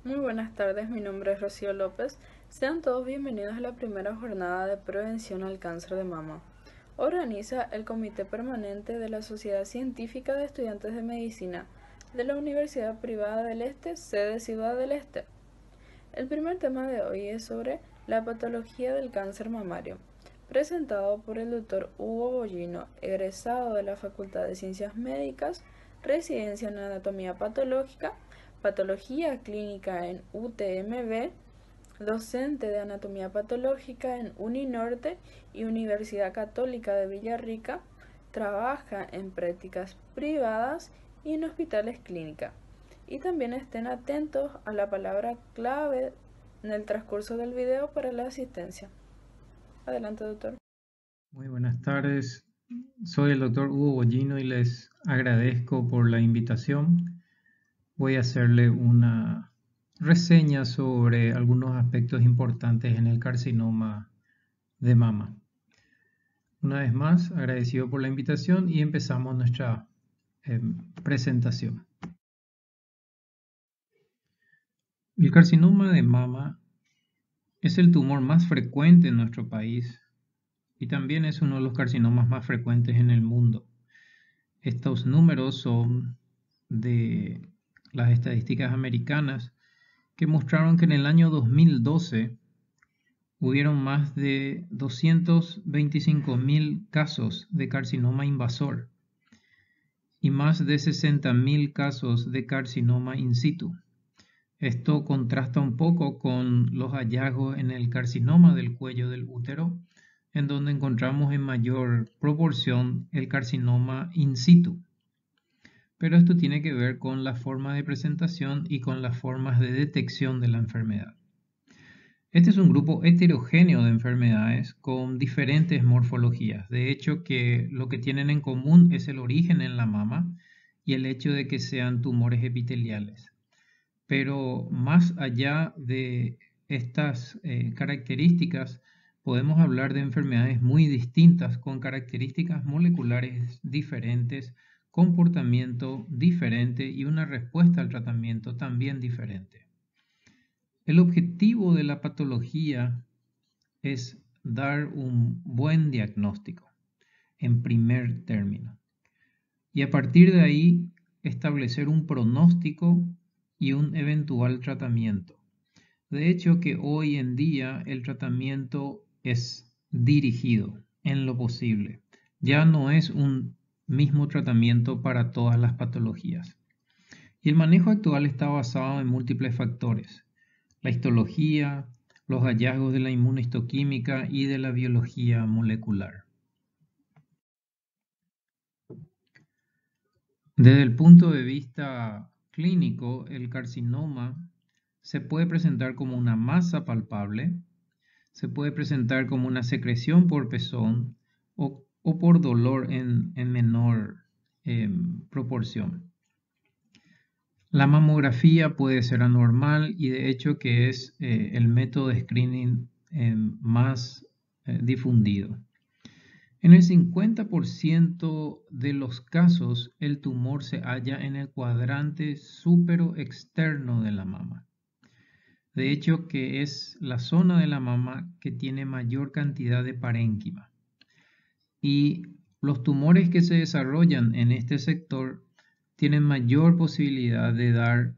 Muy buenas tardes, mi nombre es Rocío López. Sean todos bienvenidos a la primera jornada de prevención al cáncer de mama. Organiza el Comité Permanente de la Sociedad Científica de Estudiantes de Medicina de la Universidad Privada del Este, sede Ciudad del Este. El primer tema de hoy es sobre la patología del cáncer mamario, presentado por el doctor Hugo Bollino, egresado de la Facultad de Ciencias Médicas, residencia en Anatomía Patológica, Patología Clínica en UTMB, docente de Anatomía Patológica en UniNorte y Universidad Católica de Villarrica, trabaja en prácticas privadas y en hospitales clínicas. Y también estén atentos a la palabra clave en el transcurso del video para la asistencia. Adelante, doctor. Muy buenas tardes, soy el doctor Hugo Bollino y les agradezco por la invitación. Voy a hacerle una reseña sobre algunos aspectos importantes en el carcinoma de mama. Una vez más, agradecido por la invitación y empezamos nuestra presentación. El carcinoma de mama es el tumor más frecuente en nuestro país y también es uno de los carcinomas más frecuentes en el mundo. Estos números son de las estadísticas americanas que mostraron que en el año 2012 hubieron más de 225.000 casos de carcinoma invasor y más de 60.000 casos de carcinoma in situ. Esto contrasta un poco con los hallazgos en el carcinoma del cuello del útero, en donde encontramos en mayor proporción el carcinoma in situ. Pero esto tiene que ver con la forma de presentación y con las formas de detección de la enfermedad. Este es un grupo heterogéneo de enfermedades con diferentes morfologías. De hecho, que lo que tienen en común es el origen en la mama y el hecho de que sean tumores epiteliales. Pero más allá de estas características, podemos hablar de enfermedades muy distintas con características moleculares diferentes, comportamiento diferente y una respuesta al tratamiento también diferente. El objetivo de la patología es dar un buen diagnóstico en primer término y a partir de ahí establecer un pronóstico y un eventual tratamiento. De hecho, que hoy en día el tratamiento es dirigido en lo posible. Ya no es un mismo tratamiento para todas las patologías. Y el manejo actual está basado en múltiples factores: la histología, los hallazgos de la inmunohistoquímica y de la biología molecular. Desde el punto de vista clínico, el carcinoma se puede presentar como una masa palpable, se puede presentar como una secreción por pezón o por dolor en menor proporción. La mamografía puede ser anormal y de hecho que es el método de screening más difundido. En el 50% de los casos, el tumor se halla en el cuadrante súpero-externo de la mama. De hecho, que es la zona de la mama que tiene mayor cantidad de parénquima. Y los tumores que se desarrollan en este sector tienen mayor posibilidad de dar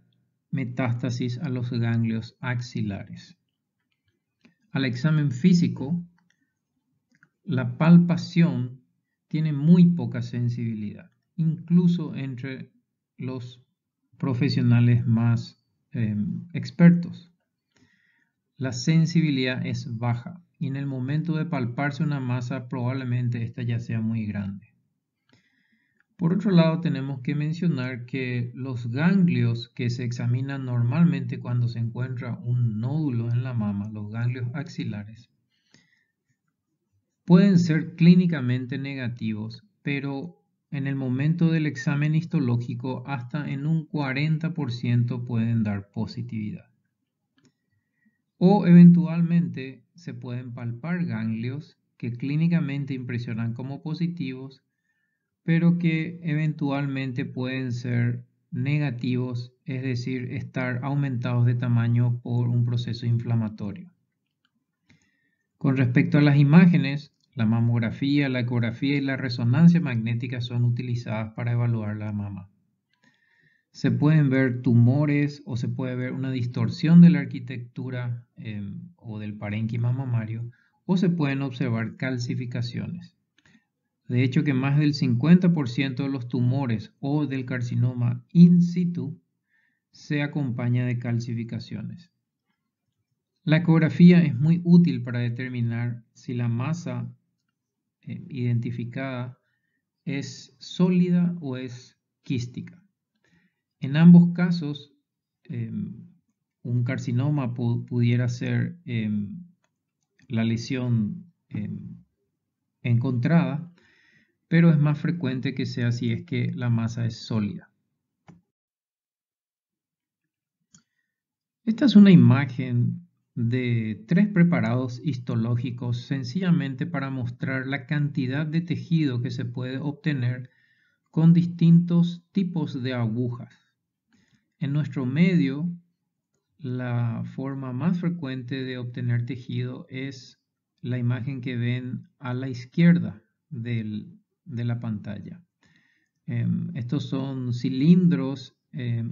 metástasis a los ganglios axilares. Al examen físico, la palpación tiene muy poca sensibilidad, incluso entre los profesionales más expertos. La sensibilidad es baja y en el momento de palparse una masa probablemente esta ya sea muy grande. Por otro lado, tenemos que mencionar que los ganglios que se examinan normalmente cuando se encuentra un nódulo en la mama, los ganglios axilares, pueden ser clínicamente negativos, pero en el momento del examen histológico hasta en un 40% pueden dar positividad. O eventualmente se pueden palpar ganglios que clínicamente impresionan como positivos, pero que eventualmente pueden ser negativos, es decir, estar aumentados de tamaño por un proceso inflamatorio. Con respecto a las imágenes, la mamografía, la ecografía y la resonancia magnética son utilizadas para evaluar la mama. Se pueden ver tumores o se puede ver una distorsión de la arquitectura o del parénquima mamario, o se pueden observar calcificaciones. De hecho, que más del 50% de los tumores o del carcinoma in situ se acompaña de calcificaciones. La ecografía es muy útil para determinar si la masa identificada es sólida o es quística. En ambos casos, un carcinoma pudiera ser la lesión encontrada, pero es más frecuente que sea si es que la masa es sólida. Esta es una imagen de 3 preparados histológicos sencillamente para mostrar la cantidad de tejido que se puede obtener con distintos tipos de agujas. En nuestro medio, la forma más frecuente de obtener tejido es la imagen que ven a la izquierda de la pantalla. Estos son cilindros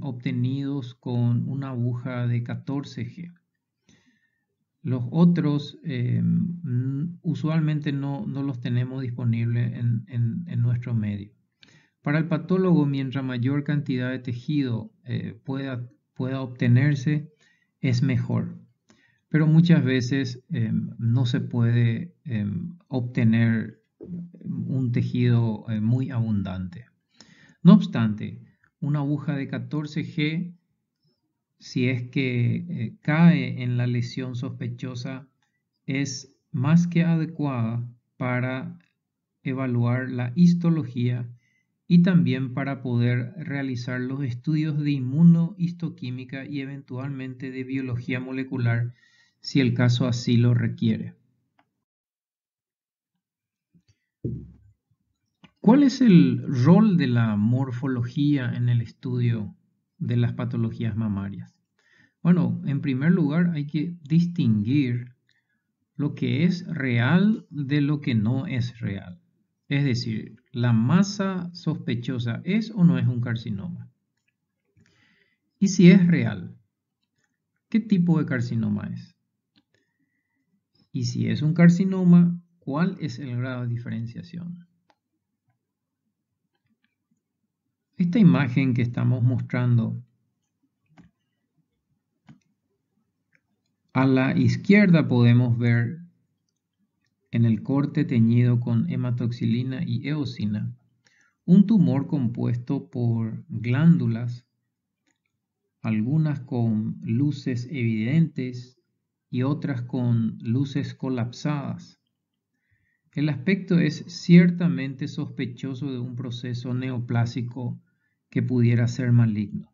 obtenidos con una aguja de 14G. Los otros usualmente no los tenemos disponibles en nuestro medio. Para el patólogo, mientras mayor cantidad de tejido pueda obtenerse, es mejor. Pero muchas veces no se puede obtener un tejido muy abundante. No obstante, una aguja de 14G, si es que cae en la lesión sospechosa, es más que adecuada para evaluar la histología y también para poder realizar los estudios de inmunohistoquímica y eventualmente de biología molecular si el caso así lo requiere. ¿Cuál es el rol de la morfología en el estudio de las patologías mamarias? Bueno, en primer lugar hay que distinguir lo que es real de lo que no es real. Es decir, ¿la masa sospechosa es o no es un carcinoma? Y si es real, ¿qué tipo de carcinoma es? Y si es un carcinoma, ¿cuál es el grado de diferenciación? Esta imagen que estamos mostrando a la izquierda podemos ver en el corte teñido con hematoxilina y eosina un tumor compuesto por glándulas, algunas con luces evidentes y otras con luces colapsadas. El aspecto es ciertamente sospechoso de un proceso neoplásico que pudiera ser maligno.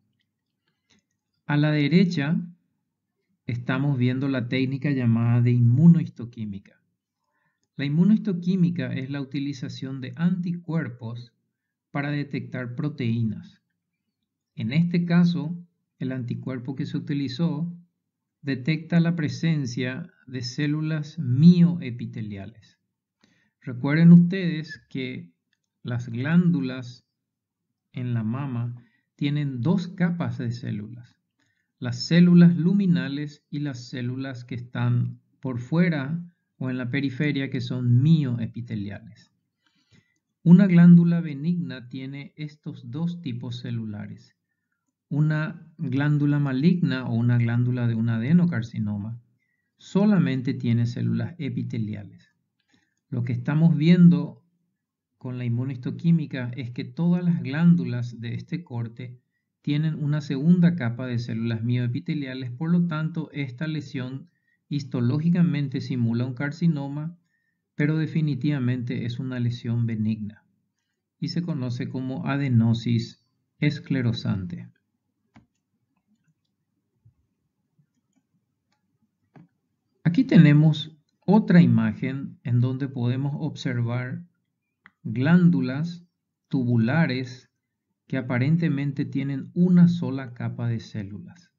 A la derecha estamos viendo la técnica llamada de inmunohistoquímica. La inmunohistoquímica es la utilización de anticuerpos para detectar proteínas. En este caso, el anticuerpo que se utilizó detecta la presencia de células mioepiteliales. Recuerden ustedes que las glándulas en la mama tienen 2 capas de células, las células luminales y las células que están por fuera o en la periferia, que son mioepiteliales. Una glándula benigna tiene estos 2 tipos celulares. Una glándula maligna o una glándula de un adenocarcinoma solamente tiene células epiteliales. Lo que estamos viendo con la inmunohistoquímica es que todas las glándulas de este corte tienen una segunda capa de células mioepiteliales, por lo tanto esta lesión histológicamente simula un carcinoma, pero definitivamente es una lesión benigna y se conoce como adenosis esclerosante. Aquí tenemos otra imagen en donde podemos observar glándulas tubulares que aparentemente tienen una sola capa de células.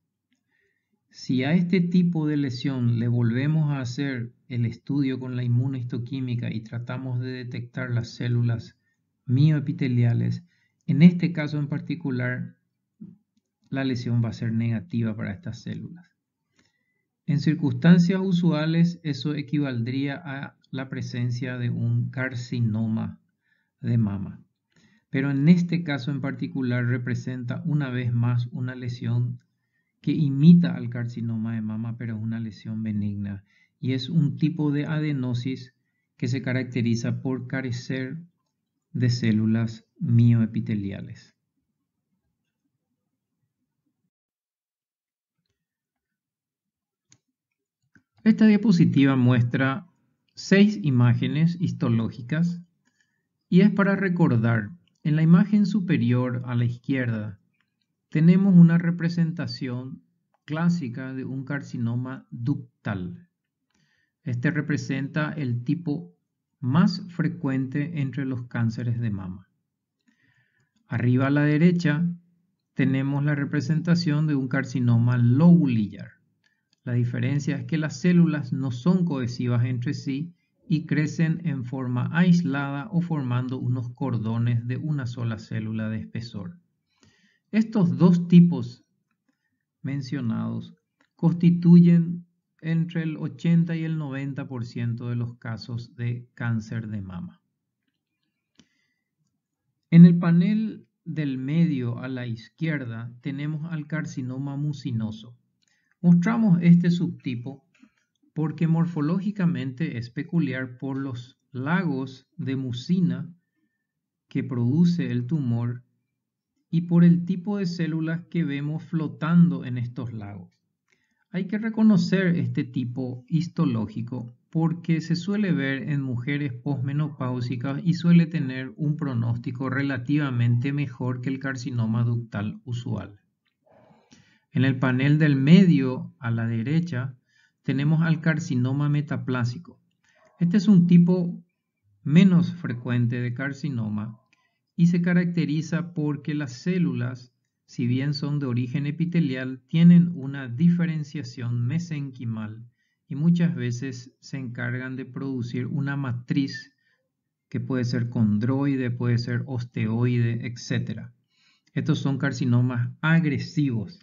Si a este tipo de lesión le volvemos a hacer el estudio con la inmunohistoquímica y tratamos de detectar las células mioepiteliales, en este caso en particular, la lesión va a ser negativa para estas células. En circunstancias usuales, eso equivaldría a la presencia de un carcinoma de mama. Pero en este caso en particular representa una vez más una lesión que imita al carcinoma de mama, pero es una lesión benigna y es un tipo de adenosis que se caracteriza por carecer de células mioepiteliales. Esta diapositiva muestra 6 imágenes histológicas y es para recordar. En la imagen superior a la izquierda tenemos una representación clásica de un carcinoma ductal. Este representa el tipo más frecuente entre los cánceres de mama. Arriba a la derecha tenemos la representación de un carcinoma lobulillar. La diferencia es que las células no son cohesivas entre sí y crecen en forma aislada o formando unos cordones de una sola célula de espesor. Estos dos tipos mencionados constituyen entre el 80 y el 90% de los casos de cáncer de mama. En el panel del medio a la izquierda tenemos al carcinoma mucinoso. Mostramos este subtipo porque morfológicamente es peculiar por los lagos de mucina que produce el tumor y por el tipo de células que vemos flotando en estos lagos. Hay que reconocer este tipo histológico porque se suele ver en mujeres posmenopáusicas y suele tener un pronóstico relativamente mejor que el carcinoma ductal usual. En el panel del medio a la derecha tenemos al carcinoma metaplásico. Este es un tipo menos frecuente de carcinoma y se caracteriza porque las células, si bien son de origen epitelial, tienen una diferenciación mesenquimal y muchas veces se encargan de producir una matriz que puede ser condroide, puede ser osteoide, etc. Estos son carcinomas agresivos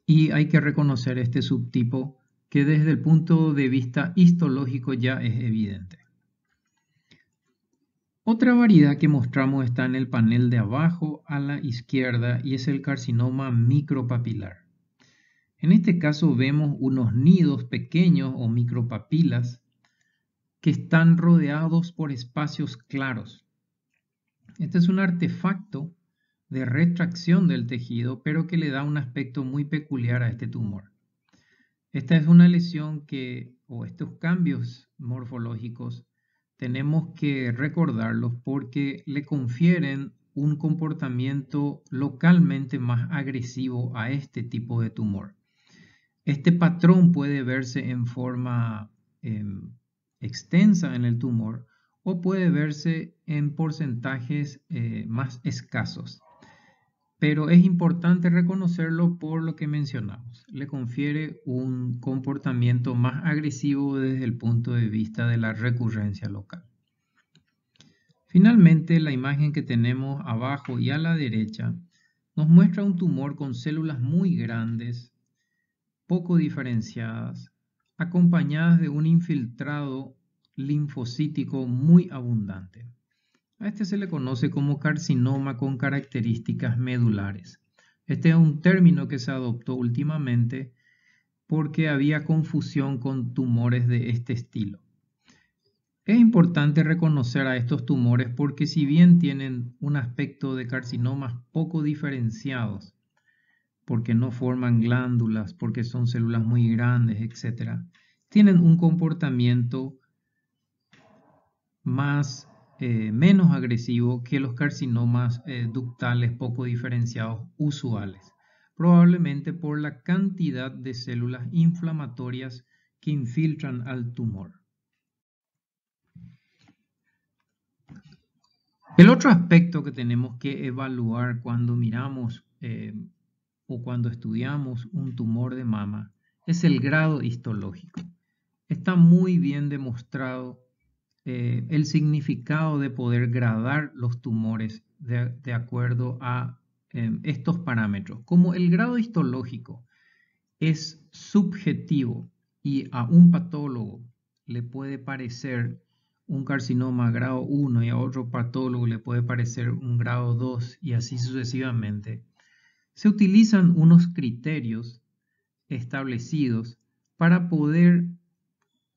y hay que reconocer este subtipo que desde el punto de vista histológico ya es evidente. Otra variedad que mostramos está en el panel de abajo a la izquierda y es el carcinoma micropapilar. En este caso vemos unos nidos pequeños o micropapilas que están rodeados por espacios claros. Este es un artefacto de retracción del tejido, pero que le da un aspecto muy peculiar a este tumor. Esta es una lesión o estos cambios morfológicos, tenemos que recordarlos porque le confieren un comportamiento localmente más agresivo a este tipo de tumor. Este patrón puede verse en forma extensa en el tumor o puede verse en porcentajes más escasos. Pero es importante reconocerlo por lo que mencionamos. Le confiere un comportamiento más agresivo desde el punto de vista de la recurrencia local. Finalmente, la imagen que tenemos abajo y a la derecha nos muestra un tumor con células muy grandes, poco diferenciadas, acompañadas de un infiltrado linfocítico muy abundante. A este se le conoce como carcinoma con características medulares. Este es un término que se adoptó últimamente porque había confusión con tumores de este estilo. Es importante reconocer a estos tumores porque si bien tienen un aspecto de carcinomas poco diferenciados, porque no forman glándulas, porque son células muy grandes, etc., tienen un comportamiento menos agresivo que los carcinomas ductales poco diferenciados usuales, probablemente por la cantidad de células inflamatorias que infiltran al tumor. El otro aspecto que tenemos que evaluar cuando miramos o cuando estudiamos un tumor de mama es el grado histológico. Está muy bien demostrado el significado de poder gradar los tumores de acuerdo a estos parámetros. Como el grado histológico es subjetivo y a un patólogo le puede parecer un carcinoma grado 1 y a otro patólogo le puede parecer un grado 2 y así sucesivamente, se utilizan unos criterios establecidos para poder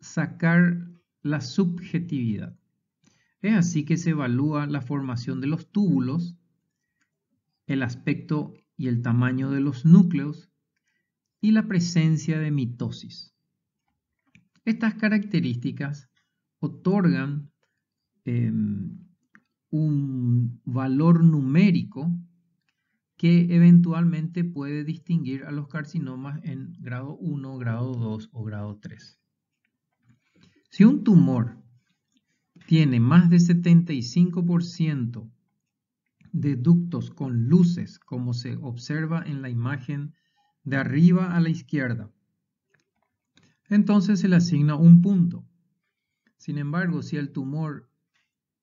sacar la subjetividad. Es así que se evalúa la formación de los túbulos, el aspecto y el tamaño de los núcleos y la presencia de mitosis. Estas características otorgan un valor numérico que eventualmente puede distinguir a los carcinomas en grado 1, grado 2 o grado 3. Si un tumor tiene más de 75% de ductos con luces, como se observa en la imagen de arriba a la izquierda, entonces se le asigna un punto. Sin embargo, si el tumor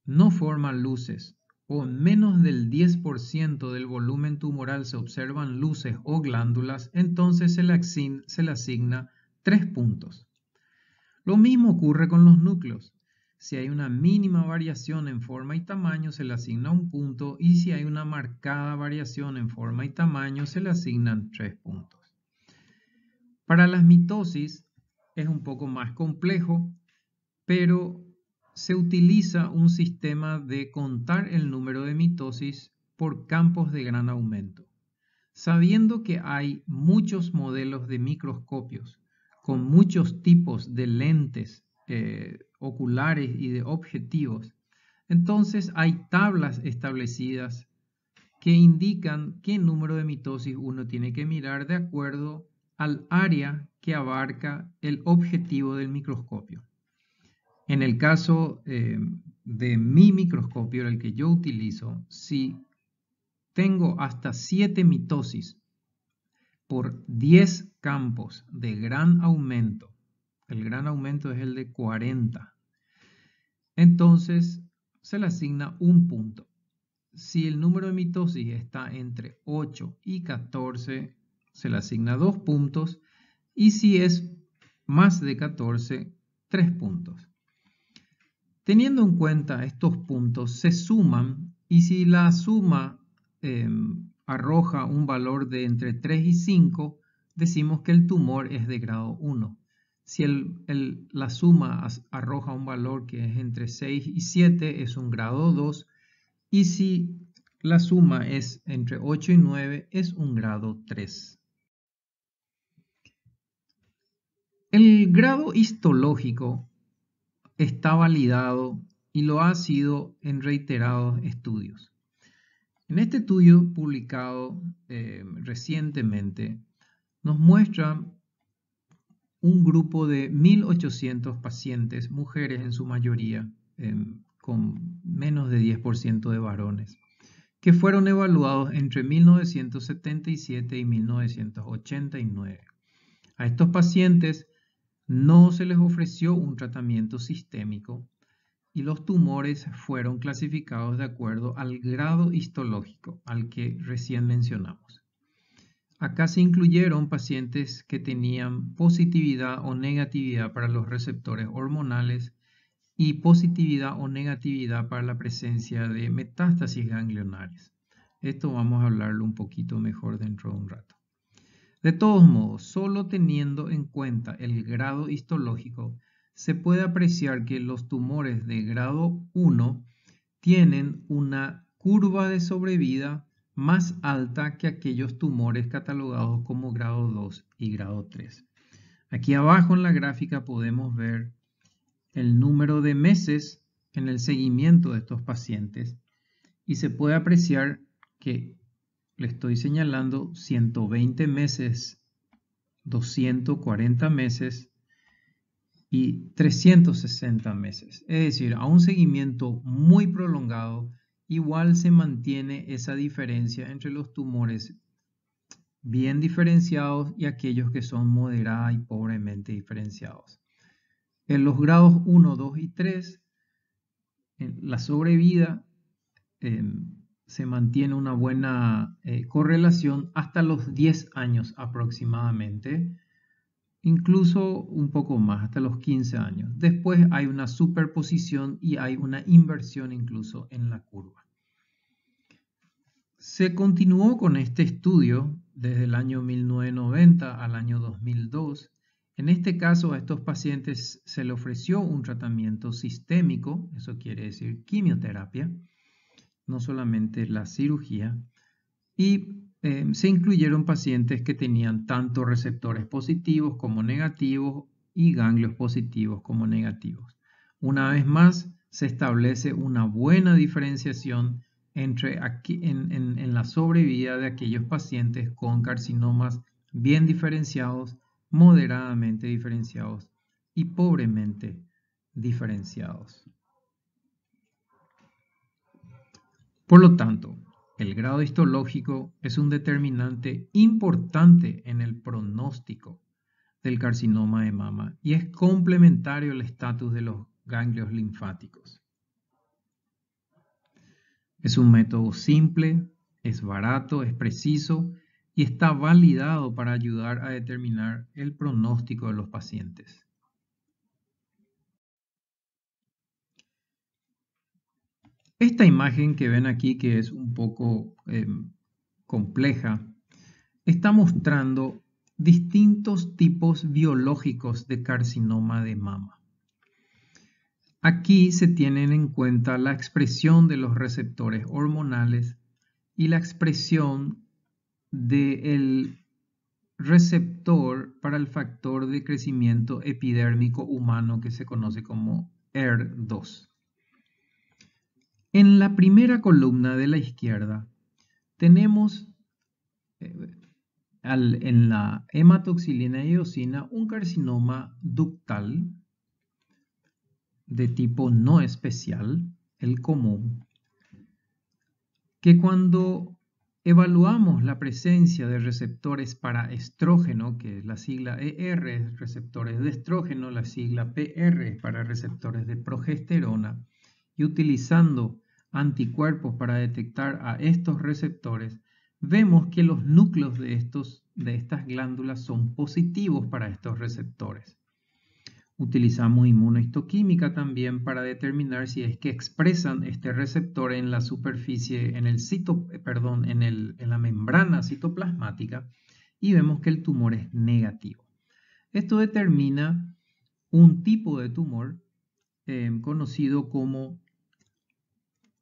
no forma luces o menos del 10% del volumen tumoral se observan luces o glándulas, entonces se le asigna 3 puntos. Lo mismo ocurre con los núcleos. Si hay una mínima variación en forma y tamaño, se le asigna un punto, y si hay una marcada variación en forma y tamaño, se le asignan 3 puntos. Para las mitosis es un poco más complejo, pero se utiliza un sistema de contar el número de mitosis por campos de gran aumento. Sabiendo que hay muchos modelos de microscopios con muchos tipos de lentes oculares y de objetivos, entonces hay tablas establecidas que indican qué número de mitosis uno tiene que mirar de acuerdo al área que abarca el objetivo del microscopio. En el caso de mi microscopio, el que yo utilizo, si tengo hasta 7 mitosis por 10 campos de gran aumento, el gran aumento es el de 40, entonces se le asigna un punto. Si el número de mitosis está entre 8 y 14, se le asigna 2 puntos, y si es más de 14, 3 puntos. Teniendo en cuenta estos puntos, se suman, y si la suma arroja un valor de entre 3 y 5, decimos que el tumor es de grado 1. Si la suma arroja un valor que es entre 6 y 7, es un grado 2, y si la suma es entre 8 y 9, es un grado 3. El grado histológico está validado y lo ha sido en reiterados estudios. En este estudio publicado recientemente nos muestra un grupo de 1.800 pacientes, mujeres en su mayoría, con menos de 10% de varones, que fueron evaluados entre 1977 y 1989. A estos pacientes no se les ofreció un tratamiento sistémico y los tumores fueron clasificados de acuerdo al grado histológico al que recién mencionamos. Acá se incluyeron pacientes que tenían positividad o negatividad para los receptores hormonales y positividad o negatividad para la presencia de metástasis ganglionares. Esto vamos a hablarlo un poquito mejor dentro de un rato. De todos modos, solo teniendo en cuenta el grado histológico, se puede apreciar que los tumores de grado 1 tienen una curva de sobrevida más alta que aquellos tumores catalogados como grado 2 y grado 3. Aquí abajo en la gráfica podemos ver el número de meses en el seguimiento de estos pacientes y se puede apreciar que le estoy señalando 120 meses, 240 meses y 360 meses. Es decir, a un seguimiento muy prolongado igual se mantiene esa diferencia entre los tumores bien diferenciados y aquellos que son moderada y pobremente diferenciados. En los grados 1, 2 y 3, la sobrevida se mantiene una buena correlación hasta los 10 años aproximadamente, incluso un poco más, hasta los 15 años. Después hay una superposición y hay una inversión incluso en la curva. Se continuó con este estudio desde el año 1990 al año 2002. En este caso, a estos pacientes se le ofreció un tratamiento sistémico, eso quiere decir quimioterapia, no solamente la cirugía, y se incluyeron pacientes que tenían tanto receptores positivos como negativos y ganglios positivos como negativos. Una vez más, se establece una buena diferenciación en la sobrevida de aquellos pacientes con carcinomas bien diferenciados, moderadamente diferenciados y pobremente diferenciados. Por lo tanto, el grado histológico es un determinante importante en el pronóstico del carcinoma de mama y es complementario al estatus de los ganglios linfáticos. Es un método simple, es barato, es preciso y está validado para ayudar a determinar el pronóstico de los pacientes. Esta imagen que ven aquí, que es un poco compleja, está mostrando distintos tipos biológicos de carcinoma de mama. Aquí se tienen en cuenta la expresión de los receptores hormonales y la expresión del receptor para el factor de crecimiento epidérmico humano que se conoce como ER2. En la primera columna de la izquierda tenemos en la hematoxilina y eosina un carcinoma ductal de tipo no especial, el común, que cuando evaluamos la presencia de receptores para estrógeno, que es la sigla ER, receptores de estrógeno, la sigla PR para receptores de progesterona, y utilizando anticuerpos para detectar a estos receptores, vemos que los núcleos de estas glándulas son positivos para estos receptores. Utilizamos inmunohistoquímica también para determinar si es que expresan este receptor en la superficie, en la membrana citoplasmática, y vemos que el tumor es negativo. Esto determina un tipo de tumor conocido como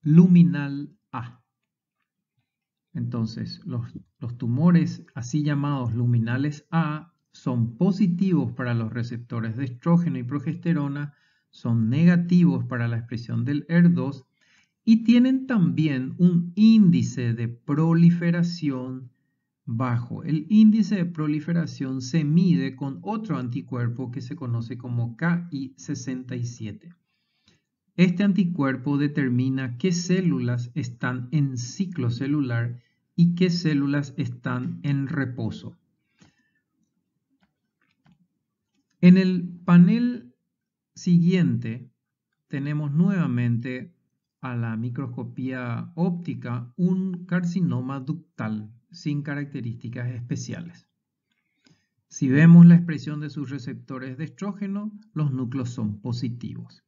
luminal A. Entonces, los tumores así llamados luminales A son positivos para los receptores de estrógeno y progesterona, son negativos para la expresión del ER2 y tienen también un índice de proliferación bajo. El índice de proliferación se mide con otro anticuerpo que se conoce como Ki67. Este anticuerpo determina qué células están en ciclo celular y qué células están en reposo. En el panel siguiente tenemos nuevamente a la microscopía óptica un carcinoma ductal sin características especiales. Si vemos la expresión de sus receptores de estrógeno, los núcleos son positivos.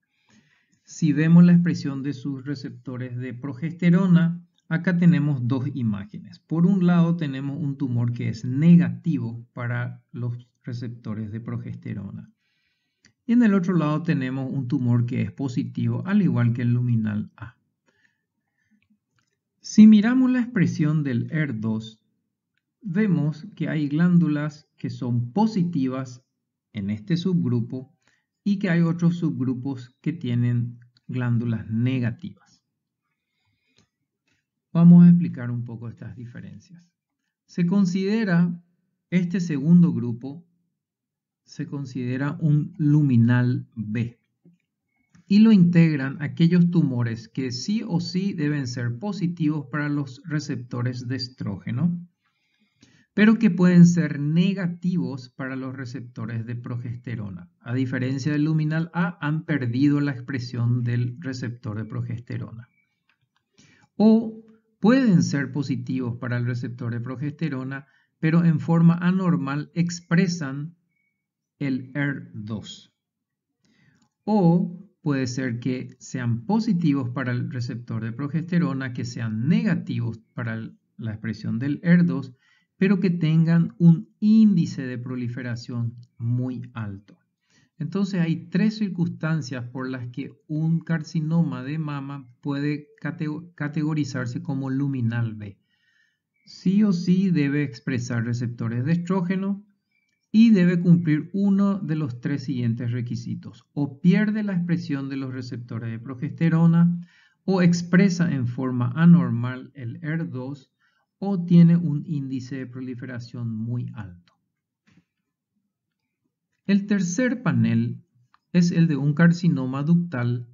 Si vemos la expresión de sus receptores de progesterona, acá tenemos dos imágenes. Por un lado tenemos un tumor que es negativo para los receptores de progesterona. Y en el otro lado tenemos un tumor que es positivo, al igual que el luminal A. Si miramos la expresión del ER2, vemos que hay glándulas que son positivas en este subgrupo y que hay otros subgrupos que tienen glándulas negativas. Vamos a explicar un poco estas diferencias. Se considera este segundo grupo, se considera un luminal B. y lo integran aquellos tumores que sí o sí deben ser positivos para los receptores de estrógeno, pero que pueden ser negativos para los receptores de progesterona. A diferencia del luminal A, han perdido la expresión del receptor de progesterona. O pueden ser positivos para el receptor de progesterona, pero en forma anormal expresan el ER2. O puede ser que sean positivos para el receptor de progesterona, que sean negativos para la expresión del ER2, pero que tengan un índice de proliferación muy alto. Entonces hay tres circunstancias por las que un carcinoma de mama puede categorizarse como luminal B. Sí o sí debe expresar receptores de estrógeno y debe cumplir uno de los tres siguientes requisitos. O pierde la expresión de los receptores de progesterona, o expresa en forma anormal el ER2, o tiene un índice de proliferación muy alto. El tercer panel es el de un carcinoma ductal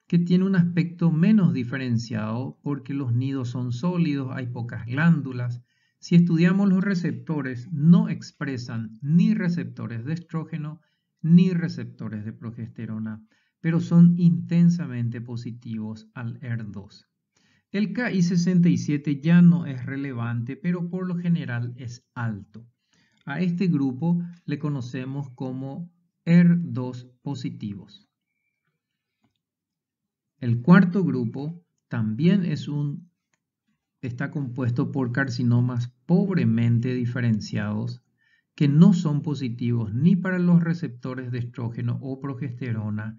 que tiene un aspecto menos diferenciado porque los nidos son sólidos, hay pocas glándulas. Si estudiamos los receptores, no expresan ni receptores de estrógeno ni receptores de progesterona, pero son intensamente positivos al ER2. El Ki67 ya no es relevante, pero por lo general es alto. A este grupo le conocemos como ER2 positivos. El cuarto grupo también está compuesto por carcinomas pobremente diferenciados que no son positivos ni para los receptores de estrógeno o progesterona,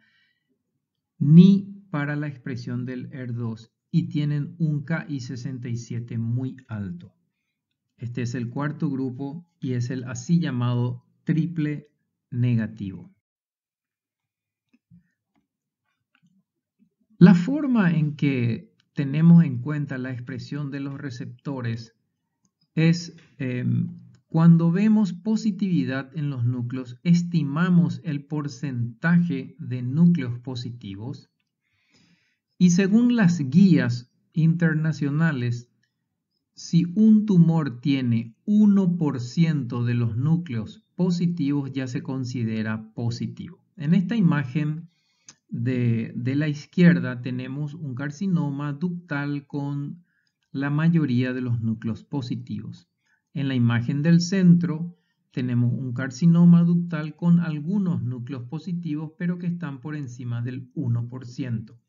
ni para la expresión del ER2 y tienen un Ki67 muy alto. Este es el cuarto grupo y es el así llamado triple negativo. La forma en que tenemos en cuenta la expresión de los receptores es cuando vemos positividad en los núcleos, estimamos el porcentaje de núcleos positivos y según las guías internacionales, si un tumor tiene 1% de los núcleos positivos ya se considera positivo. En esta imagen de la izquierda tenemos un carcinoma ductal con la mayoría de los núcleos positivos. En la imagen del centro tenemos un carcinoma ductal con algunos núcleos positivos pero que están por encima del 1%.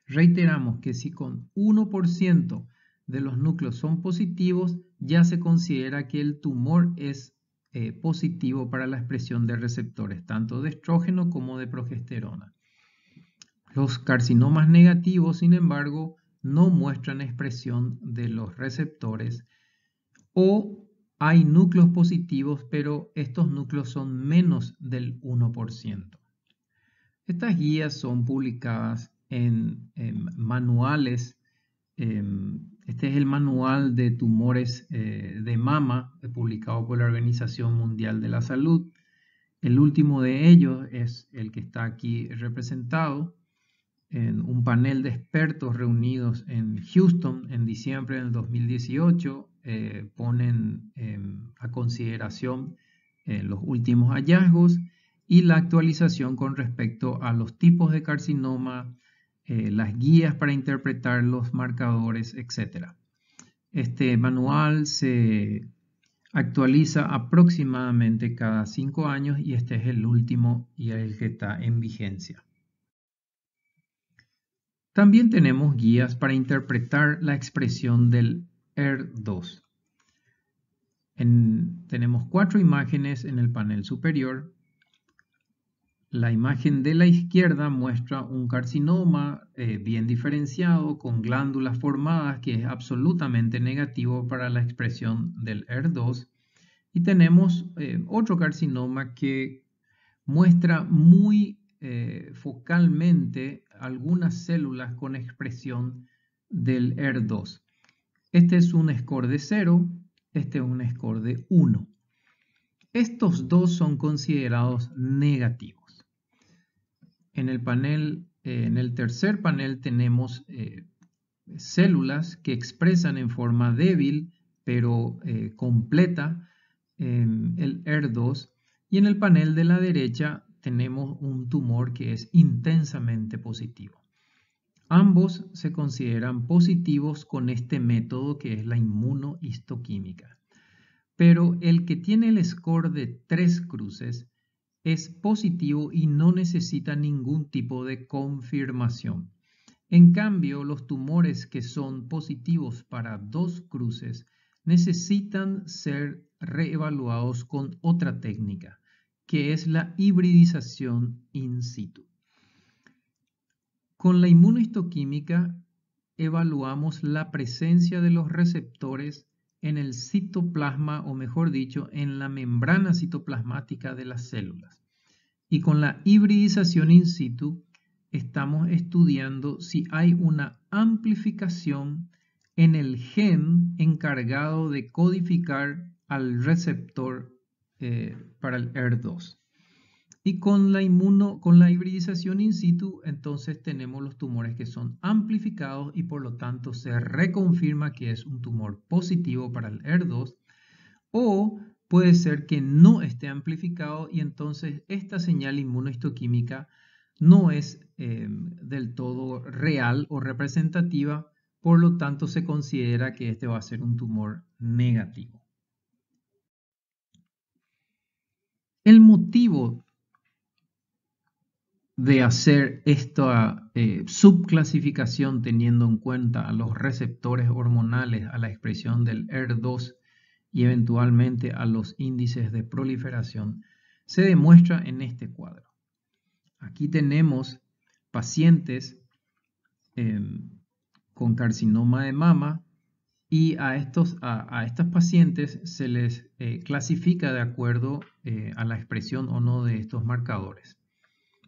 Reiteramos que si con 1% de los núcleos son positivos, ya se considera que el tumor es positivo para la expresión de receptores, tanto de estrógeno como de progesterona. Los carcinomas negativos, sin embargo, no muestran expresión de los receptores o hay núcleos positivos, pero estos núcleos son menos del 1%. Estas guías son publicadas en manuales. Este es el manual de tumores de mama publicado por la Organización Mundial de la Salud. El último de ellos es el que está aquí representado en un panel de expertos reunidos en Houston en diciembre del 2018. Ponen a consideración los últimos hallazgos y la actualización con respecto a los tipos de carcinoma, las guías para interpretar los marcadores, etc. Este manual se actualiza aproximadamente cada 5 años y este es el último y el que está en vigencia. También tenemos guías para interpretar la expresión del ER2. Tenemos 4 imágenes en el panel superior. La imagen de la izquierda muestra un carcinoma bien diferenciado con glándulas formadas que es absolutamente negativo para la expresión del ER2. Y tenemos otro carcinoma que muestra muy focalmente algunas células con expresión del ER2. Este es un score de 0, este es un score de 1. Estos dos son considerados negativos. en el tercer panel tenemos células que expresan en forma débil pero completa el ER2, y en el panel de la derecha tenemos un tumor que es intensamente positivo. Ambos se consideran positivos con este método que es la inmunohistoquímica, pero el que tiene el score de 3 cruces es positivo y no necesita ningún tipo de confirmación. En cambio, los tumores que son positivos para 2 cruces necesitan ser reevaluados con otra técnica, que es la hibridización in situ. Con la inmunohistoquímica evaluamos la presencia de los receptores en el citoplasma, o mejor dicho, en la membrana citoplasmática de las células. Y con la hibridización in situ estamos estudiando si hay una amplificación en el gen encargado de codificar al receptor para el ER2. Y con la hibridización in situ, entonces tenemos los tumores que son amplificados y por lo tanto se reconfirma que es un tumor positivo para el ER2, o puede ser que no esté amplificado y entonces esta señal inmunohistoquímica no es del todo real o representativa, por lo tanto se considera que este va a ser un tumor negativo. El motivo de hacer esta subclasificación teniendo en cuenta a los receptores hormonales, a la expresión del ER2 y eventualmente a los índices de proliferación, se demuestra en este cuadro. Aquí tenemos pacientes con carcinoma de mama y a estas pacientes se les clasifica de acuerdo a la expresión o no de estos marcadores.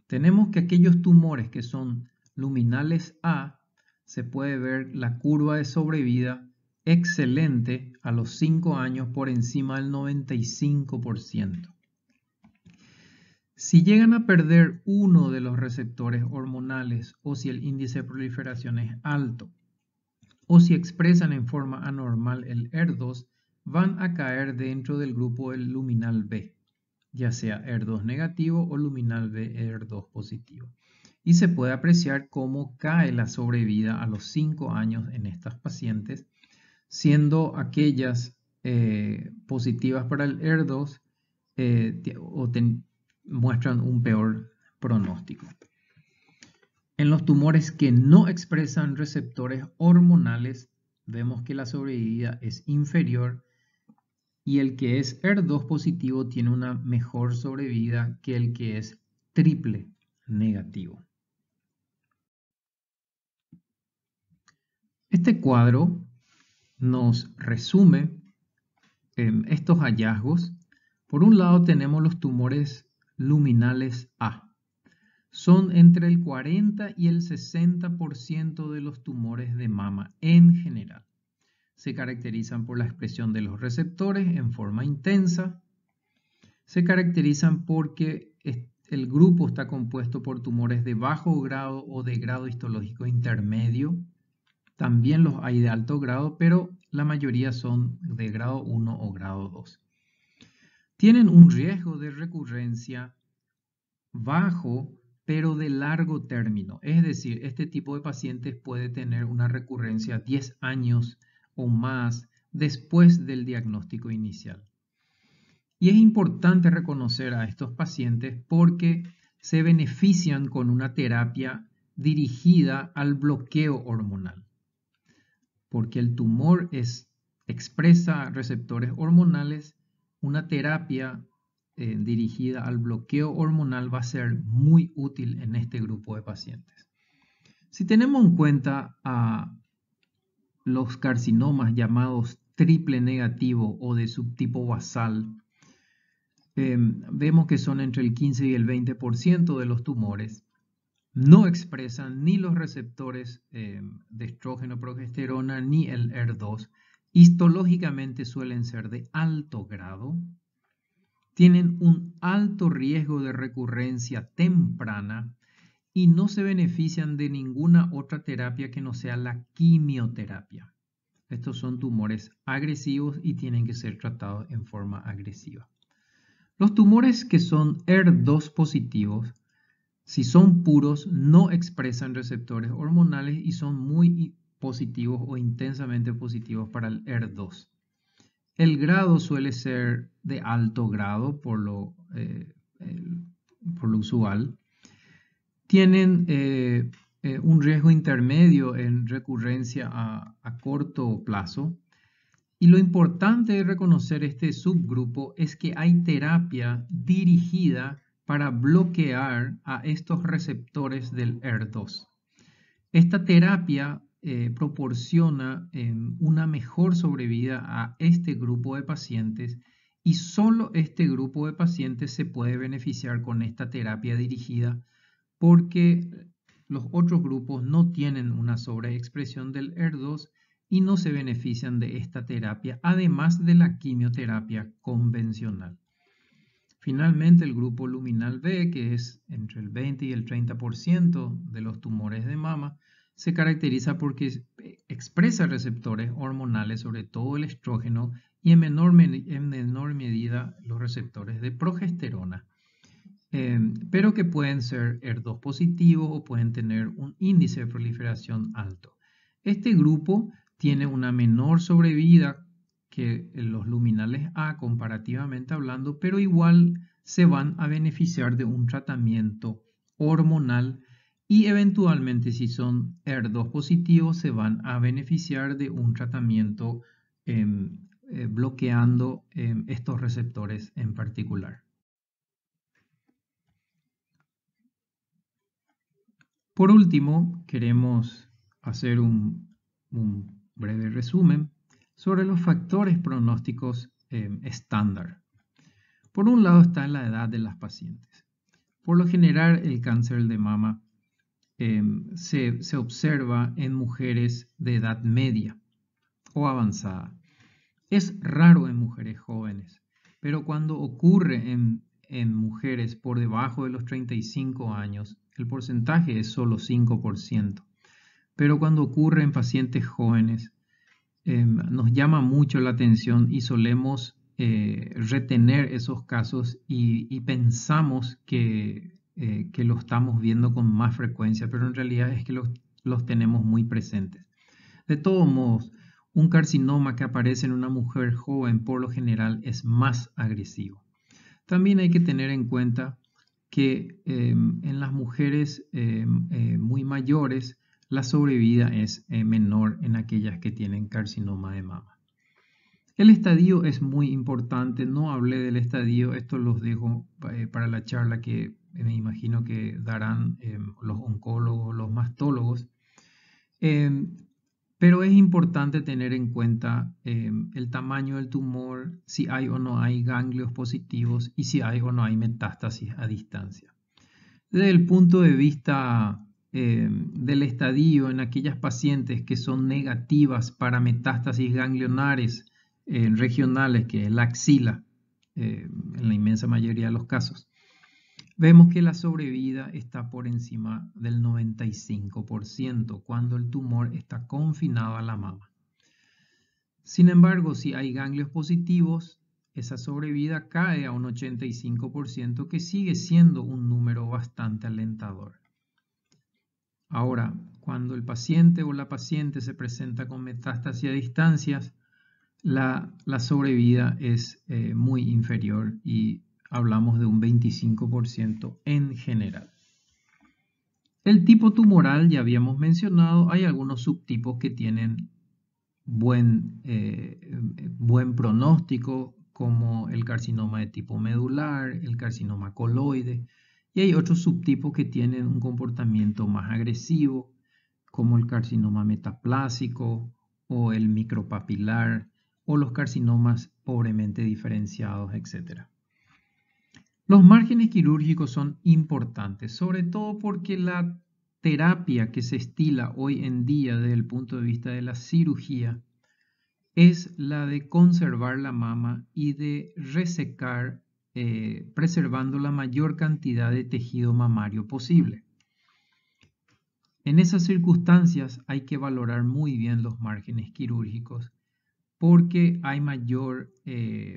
Tenemos que aquellos tumores que son luminales A, se puede ver la curva de sobrevida excelente a los 5 años por encima del 95%. Si llegan a perder uno de los receptores hormonales o si el índice de proliferación es alto o si expresan en forma anormal el ER2, van a caer dentro del grupo del luminal B, ya sea ER2 negativo o luminal B ER2 positivo. Y se puede apreciar cómo cae la sobrevida a los 5 años en estas pacientes, siendo aquellas positivas para el ER2 muestran un peor pronóstico. En los tumores que no expresan receptores hormonales, vemos que la sobrevida es inferior y el que es ER2 positivo tiene una mejor sobrevida que el que es triple negativo. Este cuadro nos resume estos hallazgos. Por un lado tenemos los tumores luminales A. Son entre el 40 y el 60% de los tumores de mama en general. Se caracterizan por la expresión de los receptores en forma intensa. Se caracterizan porque el grupo está compuesto por tumores de bajo grado o de grado histológico intermedio. También los hay de alto grado, pero la mayoría son de grado 1 o grado 2. Tienen un riesgo de recurrencia bajo, pero de largo término. Es decir, este tipo de pacientes puede tener una recurrencia 10 años o más después del diagnóstico inicial. Y es importante reconocer a estos pacientes porque se benefician con una terapia dirigida al bloqueo hormonal. Porque el tumor expresa receptores hormonales, una terapia dirigida al bloqueo hormonal va a ser muy útil en este grupo de pacientes. Si tenemos en cuenta a los carcinomas llamados triple negativo o de subtipo basal, vemos que son entre el 15 y el 20% de los tumores. No expresan ni los receptores de estrógeno, progesterona, ni el ER2. Histológicamente suelen ser de alto grado. Tienen un alto riesgo de recurrencia temprana y no se benefician de ninguna otra terapia que no sea la quimioterapia. Estos son tumores agresivos y tienen que ser tratados en forma agresiva. Los tumores que son HER2 positivos, si son puros, no expresan receptores hormonales y son muy positivos o intensamente positivos para el HER2. El grado suele ser de alto grado por lo usual. Tienen un riesgo intermedio en recurrencia a corto plazo. Y lo importante de reconocer este subgrupo es que hay terapia dirigida para bloquear a estos receptores del HER2. Esta terapia proporciona una mejor sobrevida a este grupo de pacientes y solo este grupo de pacientes se puede beneficiar con esta terapia dirigida porque los otros grupos no tienen una sobreexpresión del HER2 y no se benefician de esta terapia, además de la quimioterapia convencional. Finalmente, el grupo luminal B, que es entre el 20 y el 30% de los tumores de mama, se caracteriza porque expresa receptores hormonales, sobre todo el estrógeno, y en menor medida los receptores de progesterona, pero que pueden ser HER2 positivos o pueden tener un índice de proliferación alto. Este grupo tiene una menor sobrevida que los luminales A comparativamente hablando, pero igual se van a beneficiar de un tratamiento hormonal y eventualmente si son HER2 positivos se van a beneficiar de un tratamiento bloqueando estos receptores en particular. Por último, queremos hacer un breve resumen sobre los factores pronósticos estándar. Por un lado está la edad de las pacientes. Por lo general, el cáncer de mama se observa en mujeres de edad media o avanzada. Es raro en mujeres jóvenes, pero cuando ocurre en mujeres por debajo de los 35 años, el porcentaje es solo 5%. Pero cuando ocurre en pacientes jóvenes, nos llama mucho la atención y solemos retener esos casos y pensamos que lo estamos viendo con más frecuencia, pero en realidad es que los tenemos muy presentes. De todos modos, un carcinoma que aparece en una mujer joven por lo general es más agresivo. También hay que tener en cuenta que en las mujeres muy mayores la sobrevida es menor en aquellas que tienen carcinoma de mama. El estadio es muy importante, no hablé del estadio, esto los dejo para la charla que me imagino que darán los oncólogos, los mastólogos. Pero es importante tener en cuenta el tamaño del tumor, si hay o no hay ganglios positivos y si hay o no hay metástasis a distancia. Desde el punto de vista del estadio en aquellas pacientes que son negativas para metástasis ganglionares regionales, que es la axila, en la inmensa mayoría de los casos, vemos que la sobrevida está por encima del 95% cuando el tumor está confinado a la mama. Sin embargo, si hay ganglios positivos, esa sobrevida cae a un 85%, que sigue siendo un número bastante alentador. Ahora, cuando el paciente o la paciente se presenta con metástasis a distancias, la sobrevida es muy inferior y hablamos de un 25% en general. El tipo tumoral ya habíamos mencionado, hay algunos subtipos que tienen buen pronóstico, como el carcinoma de tipo medular, el carcinoma coloide, y hay otros subtipos que tienen un comportamiento más agresivo, como el carcinoma metaplásico o el micropapilar o los carcinomas pobremente diferenciados, etc. Los márgenes quirúrgicos son importantes, sobre todo porque la terapia que se estila hoy en día desde el punto de vista de la cirugía es la de conservar la mama y de resecar, preservando la mayor cantidad de tejido mamario posible. En esas circunstancias hay que valorar muy bien los márgenes quirúrgicos porque hay mayor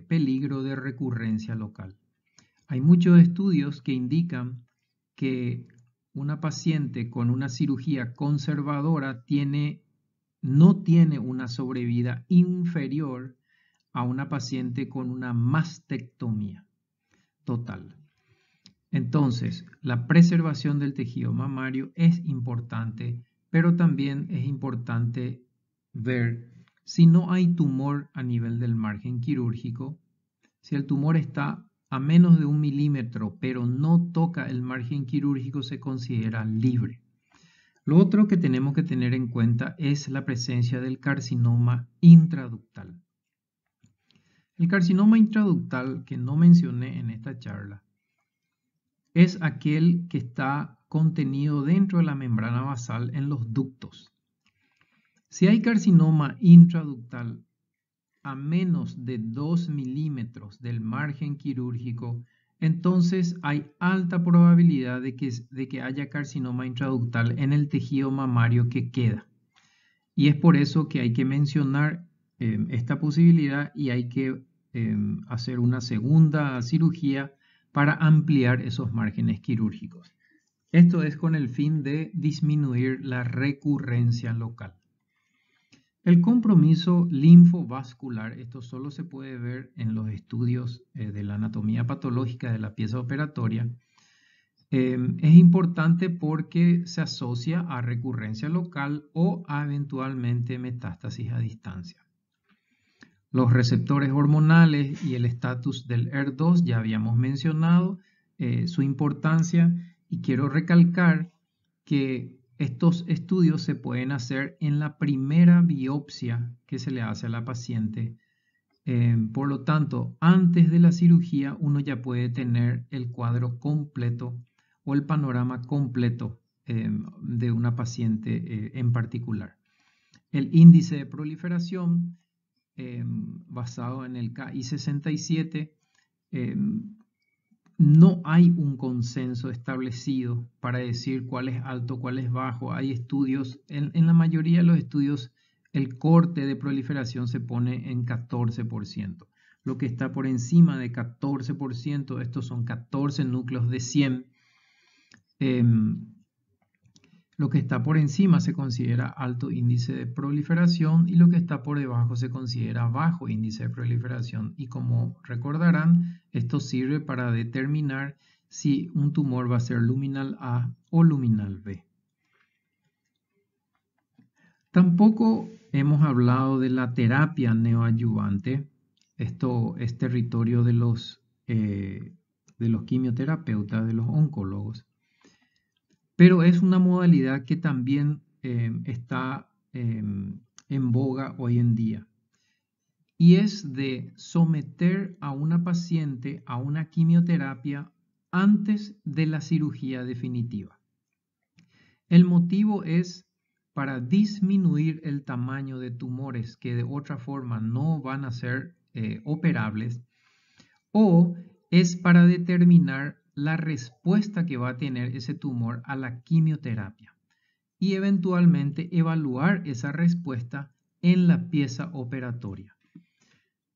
peligro de recurrencia local. Hay muchos estudios que indican que una paciente con una cirugía conservadora no tiene una sobrevida inferior a una paciente con una mastectomía total. Entonces, la preservación del tejido mamario es importante, pero también es importante ver si no hay tumor a nivel del margen quirúrgico, si el tumor está a menos de 1 milímetro, pero no toca el margen quirúrgico, se considera libre. Lo otro que tenemos que tener en cuenta es la presencia del carcinoma intraductal. El carcinoma intraductal que no mencioné en esta charla es aquel que está contenido dentro de la membrana basal en los ductos. Si hay carcinoma intraductal a menos de 2 milímetros del margen quirúrgico, entonces hay alta probabilidad de que haya carcinoma intraductal en el tejido mamario que queda. Y es por eso que hay que mencionar esta posibilidad y hay que hacer una segunda cirugía para ampliar esos márgenes quirúrgicos. Esto es con el fin de disminuir la recurrencia local. El compromiso linfovascular, esto solo se puede ver en los estudios de la anatomía patológica de la pieza operatoria, es importante porque se asocia a recurrencia local o a eventualmente metástasis a distancia. Los receptores hormonales y el estatus del ER2 ya habíamos mencionado su importancia y quiero recalcar que estos estudios se pueden hacer en la primera biopsia que se le hace a la paciente. Por lo tanto, antes de la cirugía uno ya puede tener el cuadro completo o el panorama completo de una paciente en particular. El índice de proliferación basado en el KI67, no hay un consenso establecido para decir cuál es alto, cuál es bajo. Hay estudios, en la mayoría de los estudios, el corte de proliferación se pone en 14%. Lo que está por encima de 14%, estos son 14 núcleos de 100. Lo que está por encima se considera alto índice de proliferación y lo que está por debajo se considera bajo índice de proliferación. Y como recordarán, esto sirve para determinar si un tumor va a ser luminal A o luminal B. Tampoco hemos hablado de la terapia neoadyuvante. Esto es territorio de los quimioterapeutas, de los oncólogos. Pero es una modalidad que también está en boga hoy en día. Y es de someter a una paciente a una quimioterapia antes de la cirugía definitiva. El motivo es para disminuir el tamaño de tumores que de otra forma no van a ser operables, o es para determinar la respuesta que va a tener ese tumor a la quimioterapia y eventualmente evaluar esa respuesta en la pieza operatoria.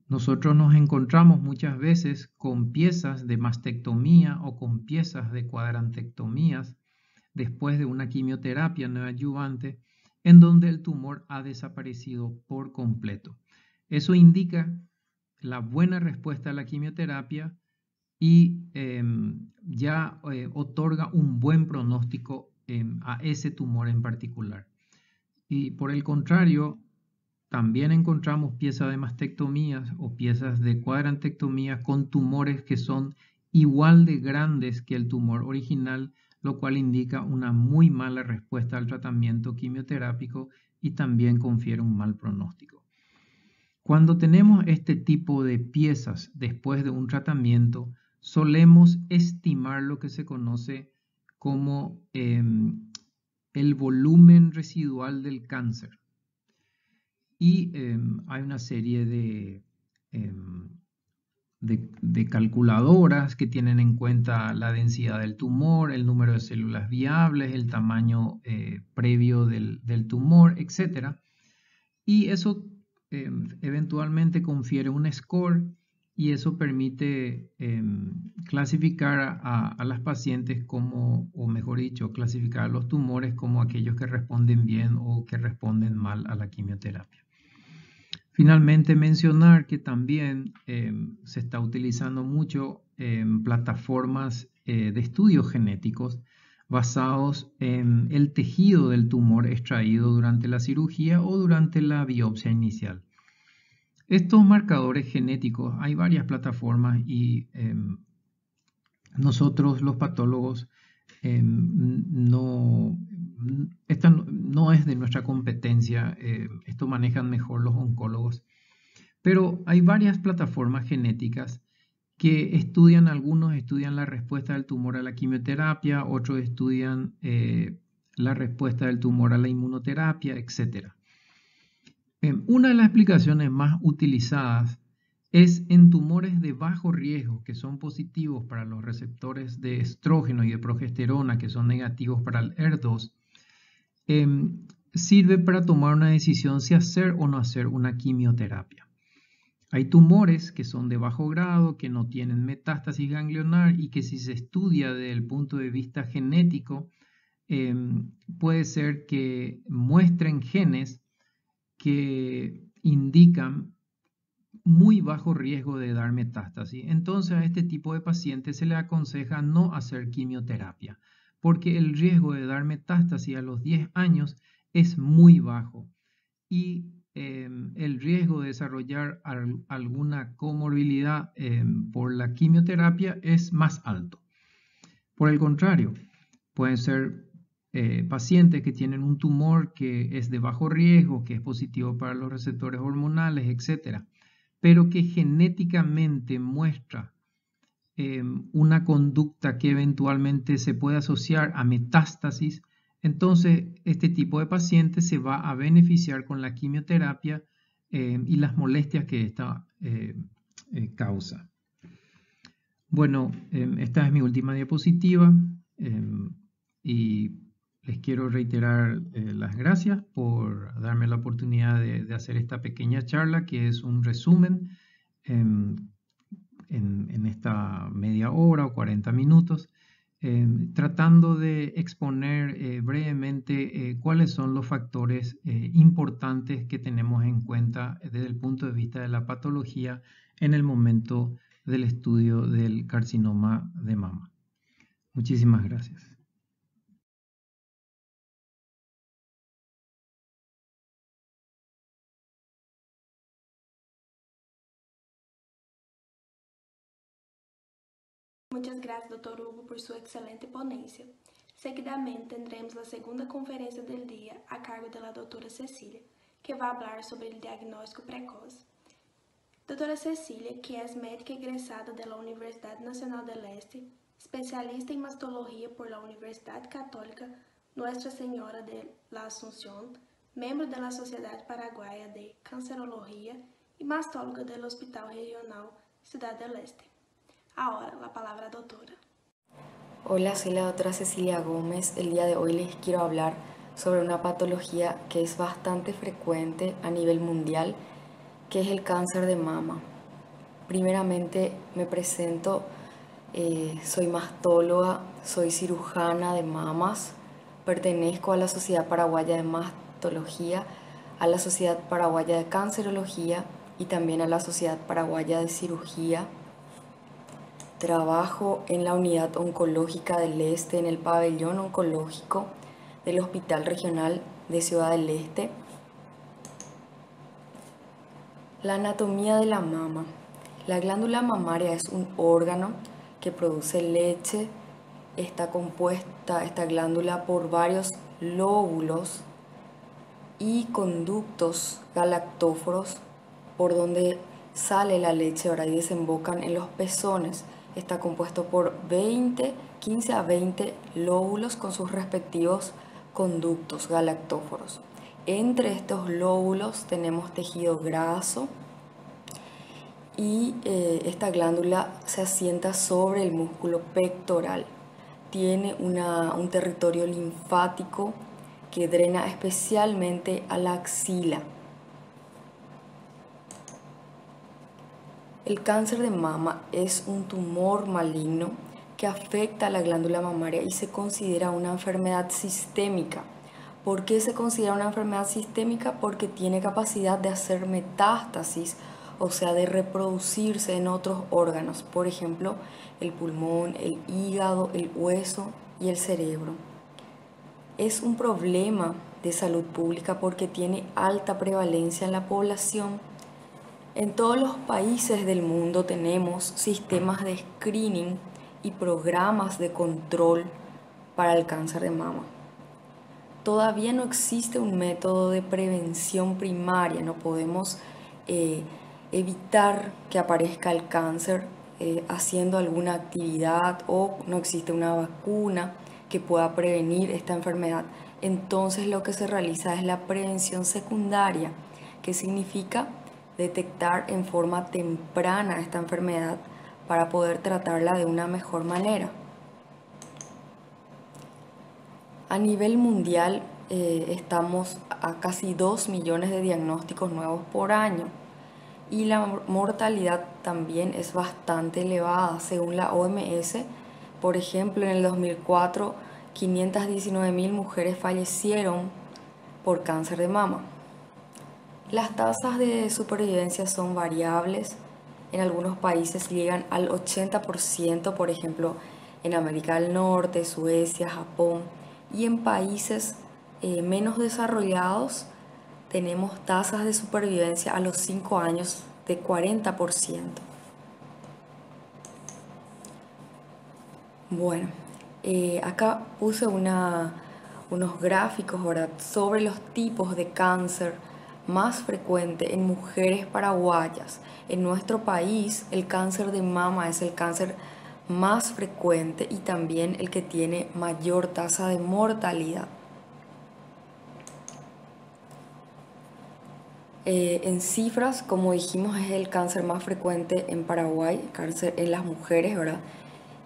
Nosotros nos encontramos muchas veces con piezas de mastectomía o con piezas de cuadrantectomías después de una quimioterapia neoadyuvante en donde el tumor ha desaparecido por completo. Eso indica la buena respuesta a la quimioterapia y ya otorga un buen pronóstico a ese tumor en particular. Y por el contrario, también encontramos piezas de mastectomías o piezas de cuadrantectomías con tumores que son igual de grandes que el tumor original, lo cual indica una muy mala respuesta al tratamiento quimioterápico y también confiere un mal pronóstico. Cuando tenemos este tipo de piezas después de un tratamiento, solemos estimar lo que se conoce como el volumen residual del cáncer. Y hay una serie de de calculadoras que tienen en cuenta la densidad del tumor, el número de células viables, el tamaño previo del tumor, etc. Y eso eventualmente confiere un score y eso permite clasificar a las pacientes como, o mejor dicho, clasificar a los tumores como aquellos que responden bien o que responden mal a la quimioterapia. Finalmente, mencionar que también se está utilizando mucho plataformas de estudios genéticos basados en el tejido del tumor extraído durante la cirugía o durante la biopsia inicial. Estos marcadores genéticos, hay varias plataformas y nosotros los patólogos esta no es de nuestra competencia, esto manejan mejor los oncólogos, pero hay varias plataformas genéticas que algunos estudian la respuesta del tumor a la quimioterapia, otros estudian la respuesta del tumor a la inmunoterapia, etc. Una de las explicaciones más utilizadas es en tumores de bajo riesgo que son positivos para los receptores de estrógeno y de progesterona que son negativos para el HER2, sirve para tomar una decisión si hacer o no hacer una quimioterapia. Hay tumores que son de bajo grado, que no tienen metástasis ganglionar y que si se estudia desde el punto de vista genético, puede ser que muestren genes que indican muy bajo riesgo de dar metástasis. Entonces a este tipo de pacientes se le aconseja no hacer quimioterapia, porque el riesgo de dar metástasis a los 10 años es muy bajo y el riesgo de desarrollar alguna comorbilidad por la quimioterapia es más alto. Por el contrario, pueden ser pacientes que tienen un tumor que es de bajo riesgo, que es positivo para los receptores hormonales, etc., pero que genéticamente muestra una conducta que eventualmente se puede asociar a metástasis, entonces este tipo de paciente se va a beneficiar con la quimioterapia y las molestias que esta causa. Bueno, esta es mi última diapositiva y les quiero reiterar las gracias por darme la oportunidad de hacer esta pequeña charla que es un resumen en esta media hora o 40 minutos, tratando de exponer brevemente cuáles son los factores importantes que tenemos en cuenta desde el punto de vista de la patología en el momento del estudio del carcinoma de mama. Muchísimas gracias. Muchas gracias, Dr. Hugo, por su excelente ponencia. Seguidamente tendremos la segunda conferencia del día a cargo de la doctora Cecilia, que va a hablar sobre el diagnóstico precoz. Doctora Cecilia, que es médica egresada de la Universidad Nacional del Este, especialista en mastología por la Universidad Católica Nuestra Señora de la Asunción, miembro de la Sociedad Paraguaya de Cancerología y mastóloga del Hospital Regional Ciudad del Este. Ahora la palabra doctora. Hola, soy la doctora Cecilia Gómez. El día de hoy les quiero hablar sobre una patología que es bastante frecuente a nivel mundial, que es el cáncer de mama. Primeramente me presento, soy mastóloga, soy cirujana de mamas, pertenezco a la Sociedad Paraguaya de Mastología, a la Sociedad Paraguaya de Cancerología y también a la Sociedad Paraguaya de Cirugía. Trabajo en la Unidad Oncológica del Este, en el pabellón oncológico del Hospital Regional de Ciudad del Este. La anatomía de la mama. La glándula mamaria es un órgano que produce leche. Está compuesta esta glándula por varios lóbulos y conductos galactóforos por donde sale la leche, ahora y desembocan en los pezones. Está compuesto por 15 a 20 lóbulos con sus respectivos conductos galactóforos. Entre estos lóbulos tenemos tejido graso y esta glándula se asienta sobre el músculo pectoral. Tiene un territorio linfático que drena especialmente a la axila. El cáncer de mama es un tumor maligno que afecta a la glándula mamaria y se considera una enfermedad sistémica. ¿Por qué se considera una enfermedad sistémica? Porque tiene capacidad de hacer metástasis, o sea, de reproducirse en otros órganos, por ejemplo, el pulmón, el hígado, el hueso y el cerebro. Es un problema de salud pública porque tiene alta prevalencia en la población. En todos los países del mundo tenemos sistemas de screening y programas de control para el cáncer de mama. Todavía no existe un método de prevención primaria, no podemos evitar que aparezca el cáncer haciendo alguna actividad, o no existe una vacuna que pueda prevenir esta enfermedad. Entonces lo que se realiza es la prevención secundaria, que significa detectar en forma temprana esta enfermedad para poder tratarla de una mejor manera. A nivel mundial estamos a casi 2 millones de diagnósticos nuevos por año y la mortalidad también es bastante elevada. Según la OMS, por ejemplo, en el 2004, 519.000 mujeres fallecieron por cáncer de mama. Las tasas de supervivencia son variables. En algunos países llegan al 80%, por ejemplo, en América del Norte, Suecia, Japón. Y en países menos desarrollados tenemos tasas de supervivencia a los 5 años de 40%. Bueno, acá puse unos gráficos, ¿verdad?, sobre los tipos de cáncer más frecuente en mujeres paraguayas. En nuestro país, el cáncer de mama es el cáncer más frecuente y también el que tiene mayor tasa de mortalidad. En cifras, como dijimos, es el cáncer más frecuente en Paraguay, cáncer en las mujeres, ¿verdad?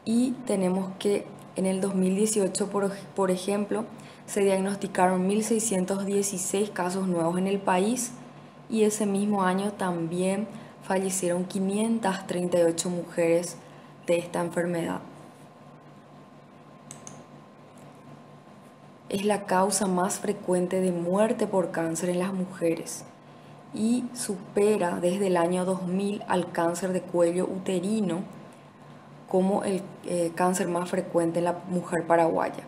Y tenemos que en el 2018, por ejemplo, se diagnosticaron 1.616 casos nuevos en el país y ese mismo año también fallecieron 538 mujeres de esta enfermedad. Es la causa más frecuente de muerte por cáncer en las mujeres y supera desde el año 2000 al cáncer de cuello uterino como el cáncer más frecuente en la mujer paraguaya.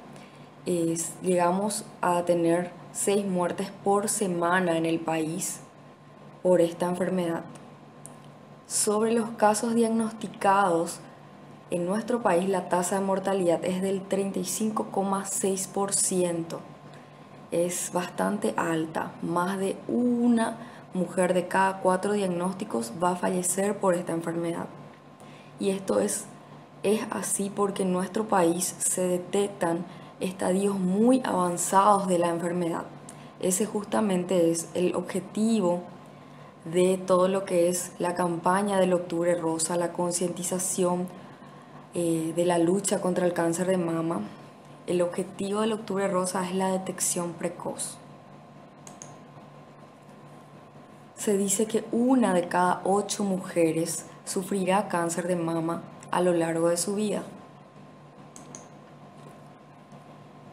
Llegamos a tener 6 muertes por semana en el país por esta enfermedad. Sobre los casos diagnosticados, en nuestro país la tasa de mortalidad es del 35,6%. Es bastante alta. Más de una mujer de cada 4 diagnósticos va a fallecer por esta enfermedad. Y esto es así porque en nuestro país se detectan estadios muy avanzados de la enfermedad. Ese justamente es el objetivo de todo lo que es la campaña del Octubre Rosa, la concientización de la lucha contra el cáncer de mama. El objetivo del Octubre Rosa es la detección precoz. Se dice que 1 de cada 8 mujeres sufrirá cáncer de mama a lo largo de su vida.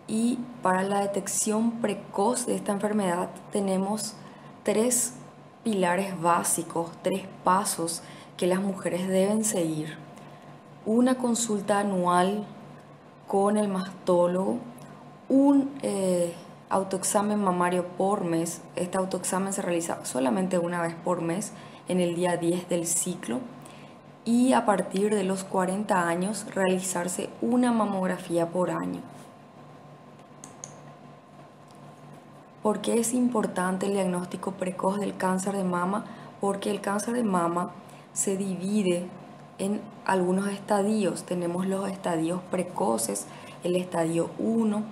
Y para la detección precoz de esta enfermedad tenemos 3 pilares básicos, 3 pasos que las mujeres deben seguir. Una consulta anual con el mastólogo, un autoexamen mamario por mes. Este autoexamen se realiza solamente una vez por mes en el día 10 del ciclo, y a partir de los 40 años realizarse una mamografía por año. ¿Por qué es importante el diagnóstico precoz del cáncer de mama? Porque el cáncer de mama se divide en algunos estadios. Tenemos los estadios precoces, el estadio 1,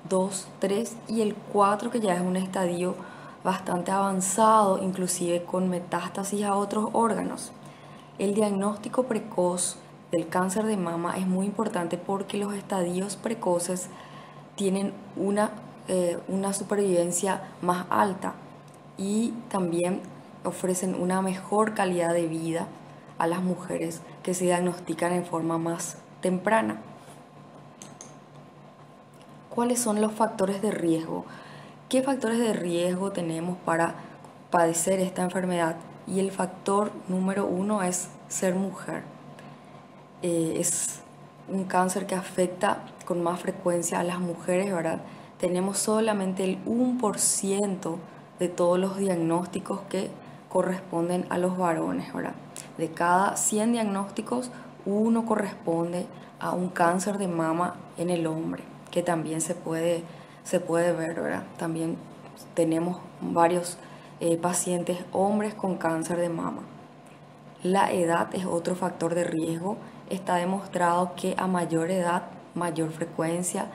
2, 3 y el 4, que ya es un estadio bastante avanzado, inclusive con metástasis a otros órganos. El diagnóstico precoz del cáncer de mama es muy importante porque los estadios precoces tienen una supervivencia más alta y también ofrecen una mejor calidad de vida a las mujeres que se diagnostican en forma más temprana. ¿Cuáles son los factores de riesgo? ¿Qué factores de riesgo tenemos para padecer esta enfermedad? Y el factor número 1 es ser mujer. Es un cáncer que afecta con más frecuencia a las mujeres, ¿verdad? Tenemos solamente el 1% de todos los diagnósticos que corresponden a los varones, ¿verdad? De cada 100 diagnósticos, 1 corresponde a un cáncer de mama en el hombre, que también se puede ver, ¿verdad? También tenemos varios pacientes hombres con cáncer de mama. La edad es otro factor de riesgo. Está demostrado que a mayor edad, mayor frecuencia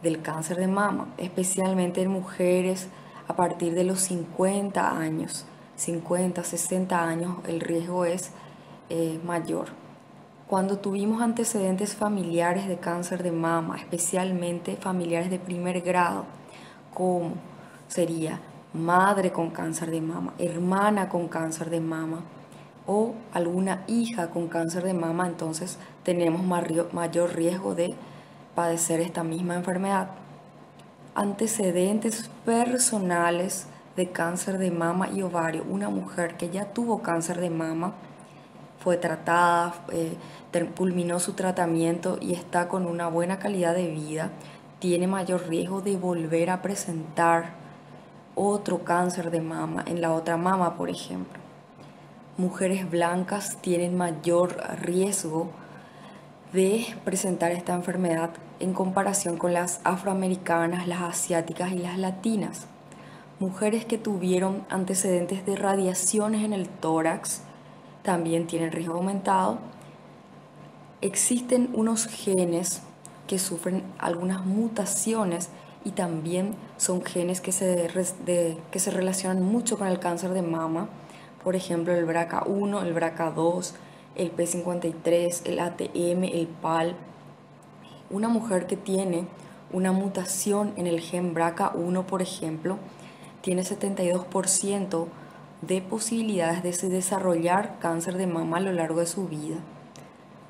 del cáncer de mama, especialmente en mujeres a partir de los 50 años, 50, 60 años, el riesgo es mayor. Cuando tuvimos antecedentes familiares de cáncer de mama, especialmente familiares de primer grado, como sería madre con cáncer de mama, hermana con cáncer de mama o alguna hija con cáncer de mama, entonces tenemos mayor riesgo de padecer esta misma enfermedad. Antecedentes personales de cáncer de mama y ovario. Una mujer que ya tuvo cáncer de mama, fue tratada, culminó su tratamiento y está con una buena calidad de vida, tiene mayor riesgo de volver a presentar otro cáncer de mama en la otra mama, por ejemplo. Mujeres blancas tienen mayor riesgo de presentar esta enfermedad en comparación con las afroamericanas, las asiáticas y las latinas. Mujeres que tuvieron antecedentes de radiaciones en el tórax también tienen riesgo aumentado. Existen unos genes que sufren algunas mutaciones y también son genes que se relacionan mucho con el cáncer de mama. Por ejemplo, el BRCA1, el BRCA2, el P53, el ATM, el PAL. Una mujer que tiene una mutación en el gen BRCA1, por ejemplo, tiene 72% de posibilidades de desarrollar cáncer de mama a lo largo de su vida.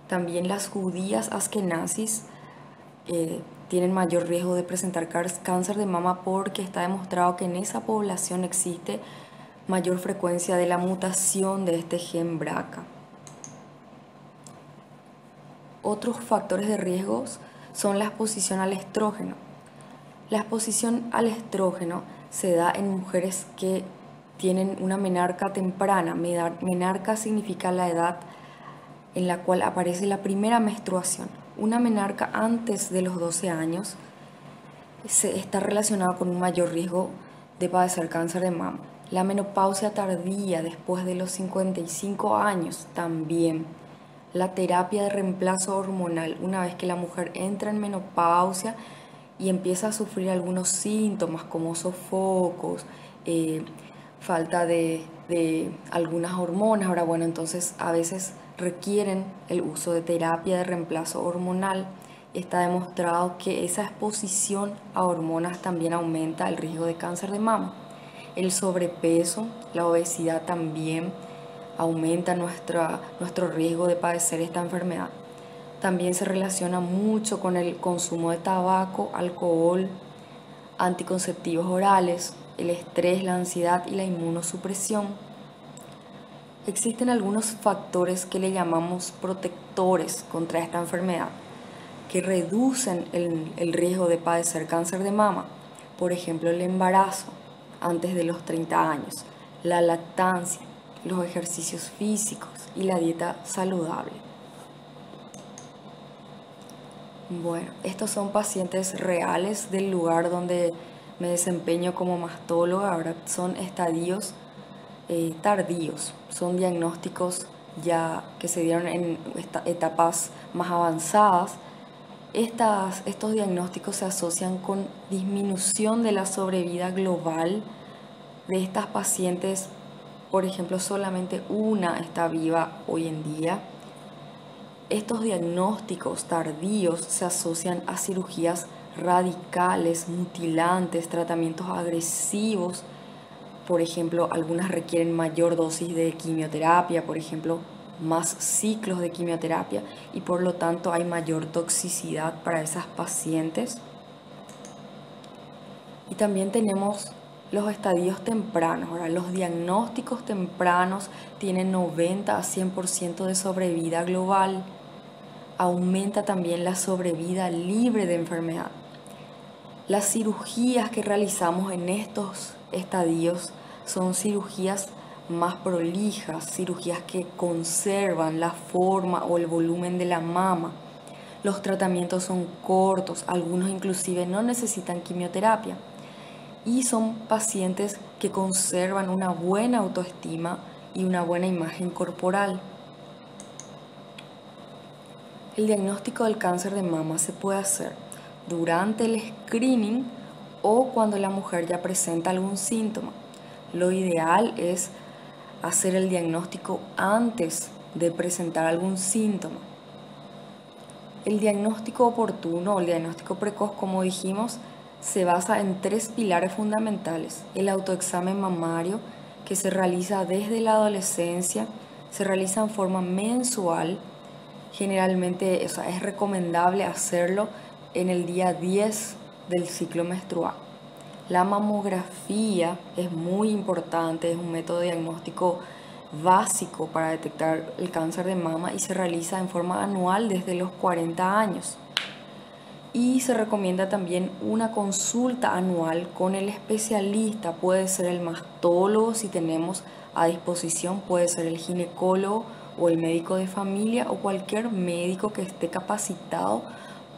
También las judías askenazis tienen mayor riesgo de presentar cáncer de mama porque está demostrado que en esa población existe mayor frecuencia de la mutación de este gen BRCA. Otros factores de riesgo son la exposición al estrógeno. La exposición al estrógeno se da en mujeres que tienen una menarca temprana. Menarca significa la edad en la cual aparece la primera menstruación. Una menarca antes de los 12 años está relacionada con un mayor riesgo de padecer cáncer de mama. La menopausia tardía después de los 55 años también. La terapia de reemplazo hormonal, una vez que la mujer entra en menopausia y empieza a sufrir algunos síntomas como sofocos, falta de algunas hormonas. Ahora, bueno, entonces a veces requieren el uso de terapia de reemplazo hormonal. Está demostrado que esa exposición a hormonas también aumenta el riesgo de cáncer de mama. El sobrepeso, la obesidad también aumenta nuestro riesgo de padecer esta enfermedad. También se relaciona mucho con el consumo de tabaco, alcohol, anticonceptivos orales, el estrés, la ansiedad y la inmunosupresión. Existen algunos factores que le llamamos protectores contra esta enfermedad, que reducen el riesgo de padecer cáncer de mama. Por ejemplo, el embarazo antes de los 30 años, la lactancia, los ejercicios físicos y la dieta saludable. Bueno, estos son pacientes reales del lugar donde me desempeño como mastóloga. Ahora son estadios tardíos, son diagnósticos ya que se dieron en etapas más avanzadas. Estos diagnósticos se asocian con disminución de la sobrevida global de estas pacientes por ejemplo, solamente una está viva hoy en día. Estos diagnósticos tardíos se asocian a cirugías radicales, mutilantes, tratamientos agresivos. Por ejemplo, algunas requieren mayor dosis de quimioterapia, por ejemplo, más ciclos de quimioterapia, y por lo tanto hay mayor toxicidad para esas pacientes. Y también tenemos los estadios tempranos. Ahora, los diagnósticos tempranos tienen 90 a 100% de sobrevida global. Aumenta también la sobrevida libre de enfermedad. Las cirugías que realizamos en estos estadios son cirugías más prolijas, cirugías que conservan la forma o el volumen de la mama. Los tratamientos son cortos, algunos inclusive no necesitan quimioterapia. Y son pacientes que conservan una buena autoestima y una buena imagen corporal. El diagnóstico del cáncer de mama se puede hacer durante el screening o cuando la mujer ya presenta algún síntoma. Lo ideal es hacer el diagnóstico antes de presentar algún síntoma. El diagnóstico oportuno o el diagnóstico precoz, como dijimos, se basa en 3 pilares fundamentales. El autoexamen mamario, que se realiza desde la adolescencia, se realiza en forma mensual. Generalmente es recomendable hacerlo en el día 10 del ciclo menstrual. La mamografía es muy importante, es un método diagnóstico básico para detectar el cáncer de mama y se realiza en forma anual desde los 40 años. Y se recomienda también una consulta anual con el especialista, puede ser el mastólogo si tenemos a disposición, puede ser el ginecólogo o el médico de familia o cualquier médico que esté capacitado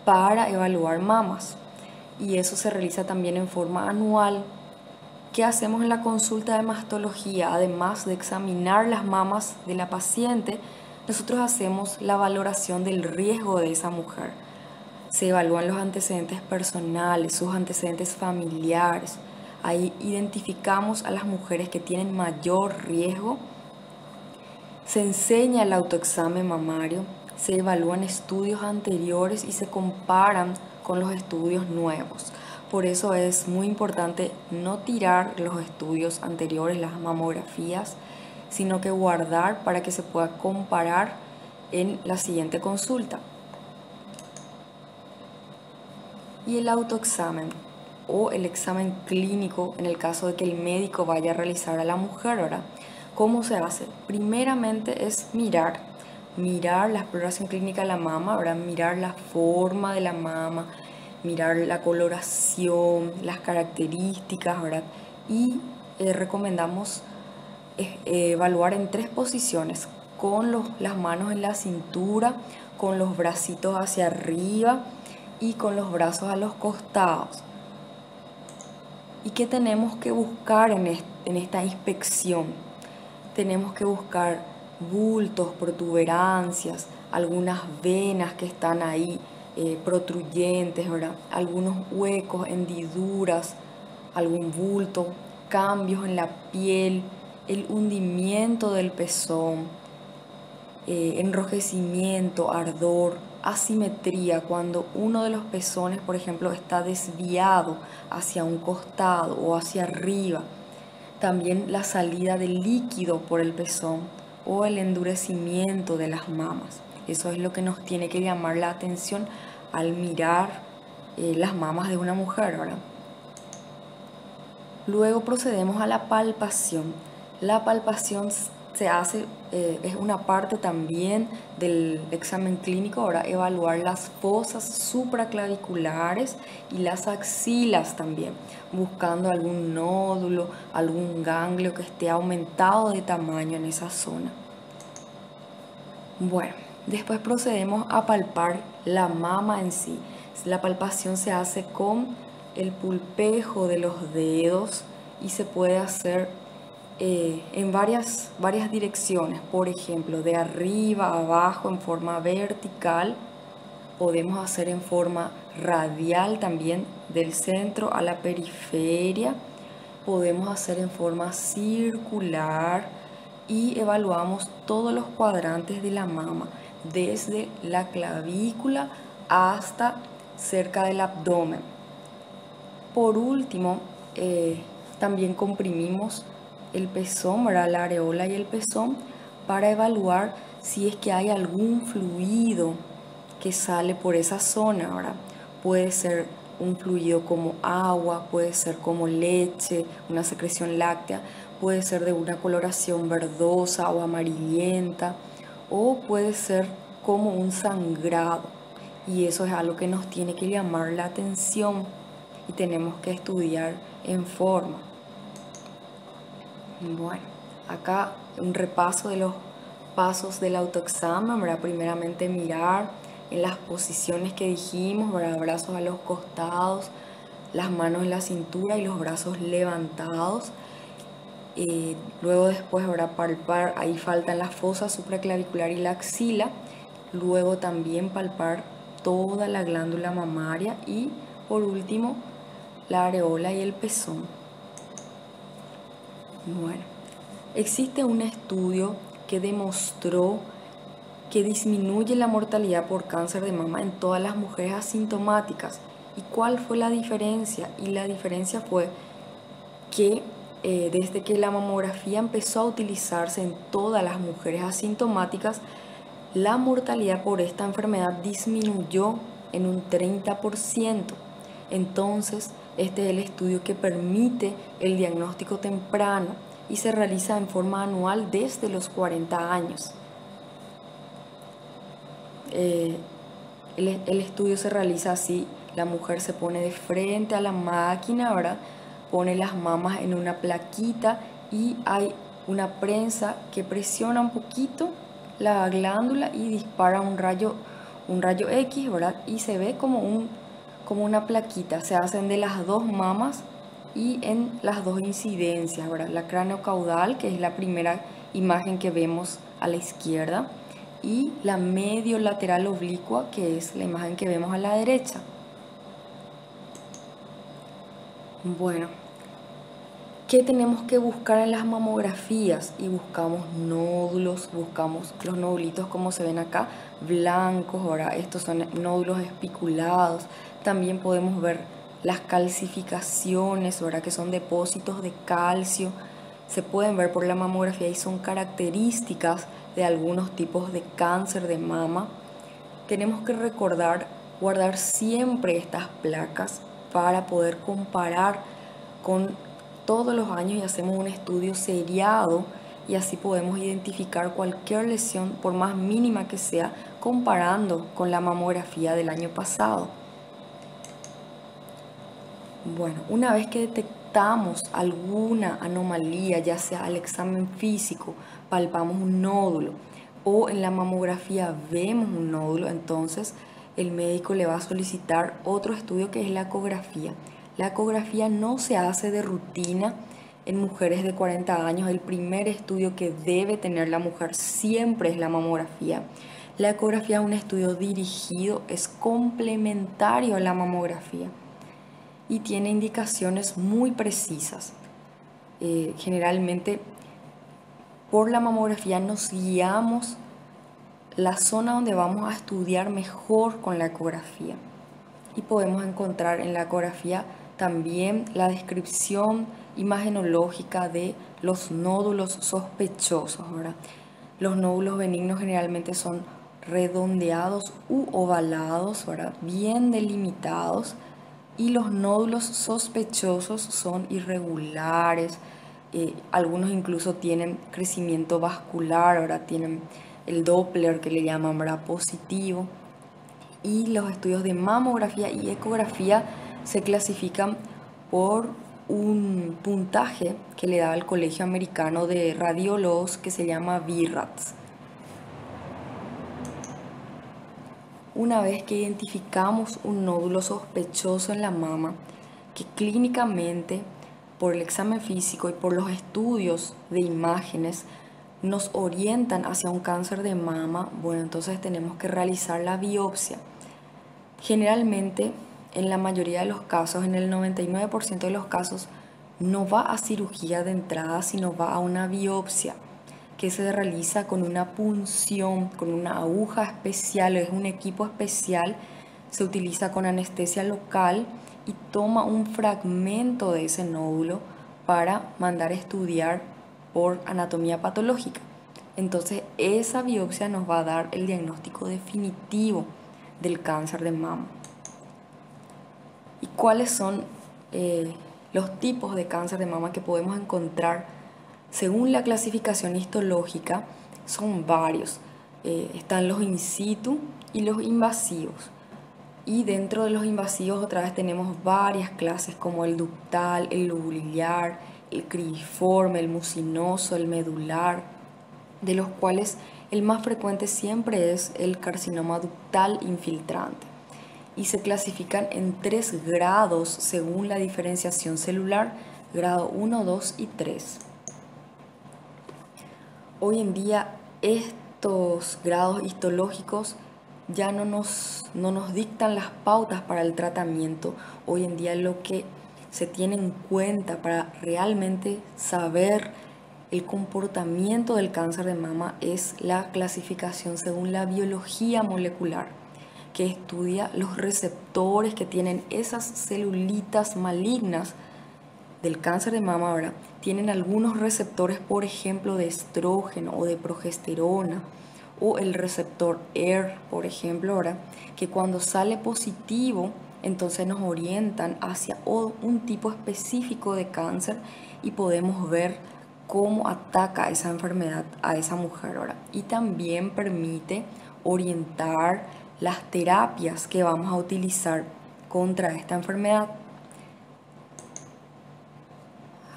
para evaluar mamas. Y eso se realiza también en forma anual. ¿Qué hacemos en la consulta de mastología? Además de examinar las mamas de la paciente, nosotros hacemos la valoración del riesgo de esa mujer. Se evalúan los antecedentes personales, sus antecedentes familiares. Ahí identificamos a las mujeres que tienen mayor riesgo. Se enseña el autoexamen mamario, se evalúan estudios anteriores y se comparan con los estudios nuevos. Por eso es muy importante no tirar los estudios anteriores, las mamografías, sino que guardar para que se pueda comparar en la siguiente consulta. Y el autoexamen o el examen clínico en el caso de que el médico vaya a realizar a la mujer. Ahora, ¿cómo se hace? Primeramente es mirar la exploración clínica de la mama, ahora mirar la forma de la mama, mirar la coloración, las características, ¿verdad? Y recomendamos evaluar en 3 posiciones, con las manos en la cintura, con los bracitos hacia arriba y con los brazos a los costados. ¿Y qué tenemos que buscar en esta inspección? Tenemos que buscar bultos, protuberancias, algunas venas que están ahí protruyentes, ¿verdad? Algunos huecos, hendiduras, algún bulto, cambios en la piel, el hundimiento del pezón, enrojecimiento, ardor, asimetría, cuando uno de los pezones, por ejemplo, está desviado hacia un costado o hacia arriba. También la salida de líquido por el pezón o el endurecimiento de las mamas. Eso es lo que nos tiene que llamar la atención al mirar las mamas de una mujer, ¿verdad? Luego procedemos a la palpación. La palpación se hace, es una parte también del examen clínico, ahora evaluar las fosas supraclaviculares y las axilas también, buscando algún nódulo, algún ganglio que esté aumentado de tamaño en esa zona. Bueno, después procedemos a palpar la mama en sí. La palpación se hace con el pulpejo de los dedos y se puede hacer en varias direcciones, por ejemplo, de arriba a abajo en forma vertical, podemos hacer en forma radial también, del centro a la periferia, podemos hacer en forma circular, y evaluamos todos los cuadrantes de la mama, desde la clavícula hasta cerca del abdomen. Por último, también comprimimos el pezón, ¿verdad? La areola y el pezón, para evaluar si es que hay algún fluido que sale por esa zona, ¿verdad? Puede ser un fluido como agua, puede ser como leche, una secreción láctea, puede ser de una coloración verdosa o amarillenta, o puede ser como un sangrado. Y eso es algo que nos tiene que llamar la atención y tenemos que estudiar en forma. Bueno, acá un repaso de los pasos del autoexamen, ¿verdad? Primeramente mirar en las posiciones que dijimos, ¿verdad? Brazos a los costados, las manos en la cintura y los brazos levantados. Luego después, ¿verdad? Palpar, ahí faltan la fosa supraclavicular y la axila. Luego también palpar toda la glándula mamaria y por último la areola y el pezón. Bueno, existe un estudio que demostró que disminuye la mortalidad por cáncer de mama en todas las mujeres asintomáticas. ¿Y cuál fue la diferencia? Y la diferencia fue que desde que la mamografía empezó a utilizarse en todas las mujeres asintomáticas, la mortalidad por esta enfermedad disminuyó en un 30%. Entonces, este es el estudio que permite el diagnóstico temprano y se realiza en forma anual desde los 40 años. El estudio se realiza así: la mujer se pone de frente a la máquina, ¿verdad? Pone las mamas en una plaquita y hay una prensa que presiona un poquito la glándula y dispara un rayo X, ¿verdad? Y se ve como una plaquita. Se hacen de las dos mamas y en las dos incidencias, ¿verdad? La craneocaudal, que es la primera imagen que vemos a la izquierda, y la medio lateral oblicua, que es la imagen que vemos a la derecha. Bueno, ¿qué tenemos que buscar en las mamografías? Y buscamos nódulos, buscamos los nodulitos como se ven acá, blancos, ahora estos son nódulos espiculados. También podemos ver las calcificaciones, ahora que son depósitos de calcio. Se pueden ver por la mamografía y son características de algunos tipos de cáncer de mama. Tenemos que recordar guardar siempre estas placas para poder comparar con todos los años y hacemos un estudio seriado y así podemos identificar cualquier lesión, por más mínima que sea, comparando con la mamografía del año pasado. Bueno, una vez que detectamos alguna anomalía, ya sea al examen físico, palpamos un nódulo o en la mamografía vemos un nódulo, entonces el médico le va a solicitar otro estudio que es la ecografía. La ecografía no se hace de rutina en mujeres de 40 años. El primer estudio que debe tener la mujer siempre es la mamografía. La ecografía es un estudio dirigido, es complementario a la mamografía y tiene indicaciones muy precisas. Generalmente por la mamografía nos guiamos la zona donde vamos a estudiar mejor con la ecografía y podemos encontrar en la ecografía también la descripción imagenológica de los nódulos sospechosos, ¿verdad? Los nódulos benignos generalmente son redondeados u ovalados, ¿verdad? Bien delimitados, y los nódulos sospechosos son irregulares, algunos incluso tienen crecimiento vascular, ¿verdad? Tienen el Doppler que le llaman, ¿verdad? Positivo. Y los estudios de mamografía y ecografía se clasifican por un puntaje que le da el Colegio Americano de Radiólogos que se llama VIRADS. Una vez que identificamos un nódulo sospechoso en la mama, que clínicamente por el examen físico y por los estudios de imágenes nos orientan hacia un cáncer de mama, bueno, entonces tenemos que realizar la biopsia. Generalmente, en la mayoría de los casos, en el 99% de los casos, no va a cirugía de entrada, sino va a una biopsia. que se realiza con una punción, con una aguja especial, es un equipo especial, se utiliza con anestesia local y toma un fragmento de ese nódulo para mandar a estudiar por anatomía patológica. Entonces esa biopsia nos va a dar el diagnóstico definitivo del cáncer de mama. ¿Y cuáles son los tipos de cáncer de mama que podemos encontrar según la clasificación histológica? Son varios. Están los in situ y los invasivos. Y dentro de los invasivos otra vez tenemos varias clases como el ductal, el lobular, el cribiforme, el mucinoso, el medular, de los cuales el más frecuente siempre es el carcinoma ductal infiltrante. Y se clasifican en 3 grados según la diferenciación celular, grado 1, 2 y 3. Hoy en día estos grados histológicos ya no nos dictan las pautas para el tratamiento. Hoy en día lo que se tiene en cuenta para realmente saber el comportamiento del cáncer de mama es la clasificación según la biología molecular, que estudia los receptores que tienen esas celulitas malignas del cáncer de mama. Ahora tienen algunos receptores, por ejemplo, de estrógeno o de progesterona, o el receptor ER, por ejemplo, ahora, que cuando sale positivo, entonces nos orientan hacia un tipo específico de cáncer y podemos ver cómo ataca esa enfermedad a esa mujer ahora. Y también permite orientar las terapias que vamos a utilizar contra esta enfermedad.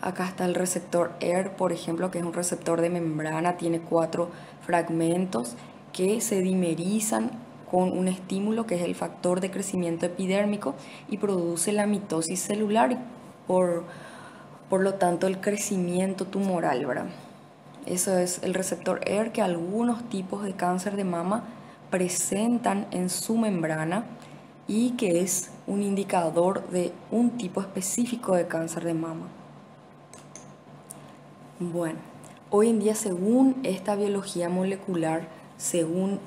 Acá está el receptor ER, por ejemplo, que es un receptor de membrana, tiene 4 fragmentos que se dimerizan con un estímulo que es el factor de crecimiento epidérmico y produce la mitosis celular y por lo tanto el crecimiento tumoral, ¿verdad? Eso es el receptor ER que algunos tipos de cáncer de mama presentan en su membrana y que es un indicador de un tipo específico de cáncer de mama. Bueno, hoy en día según esta biología molecular, según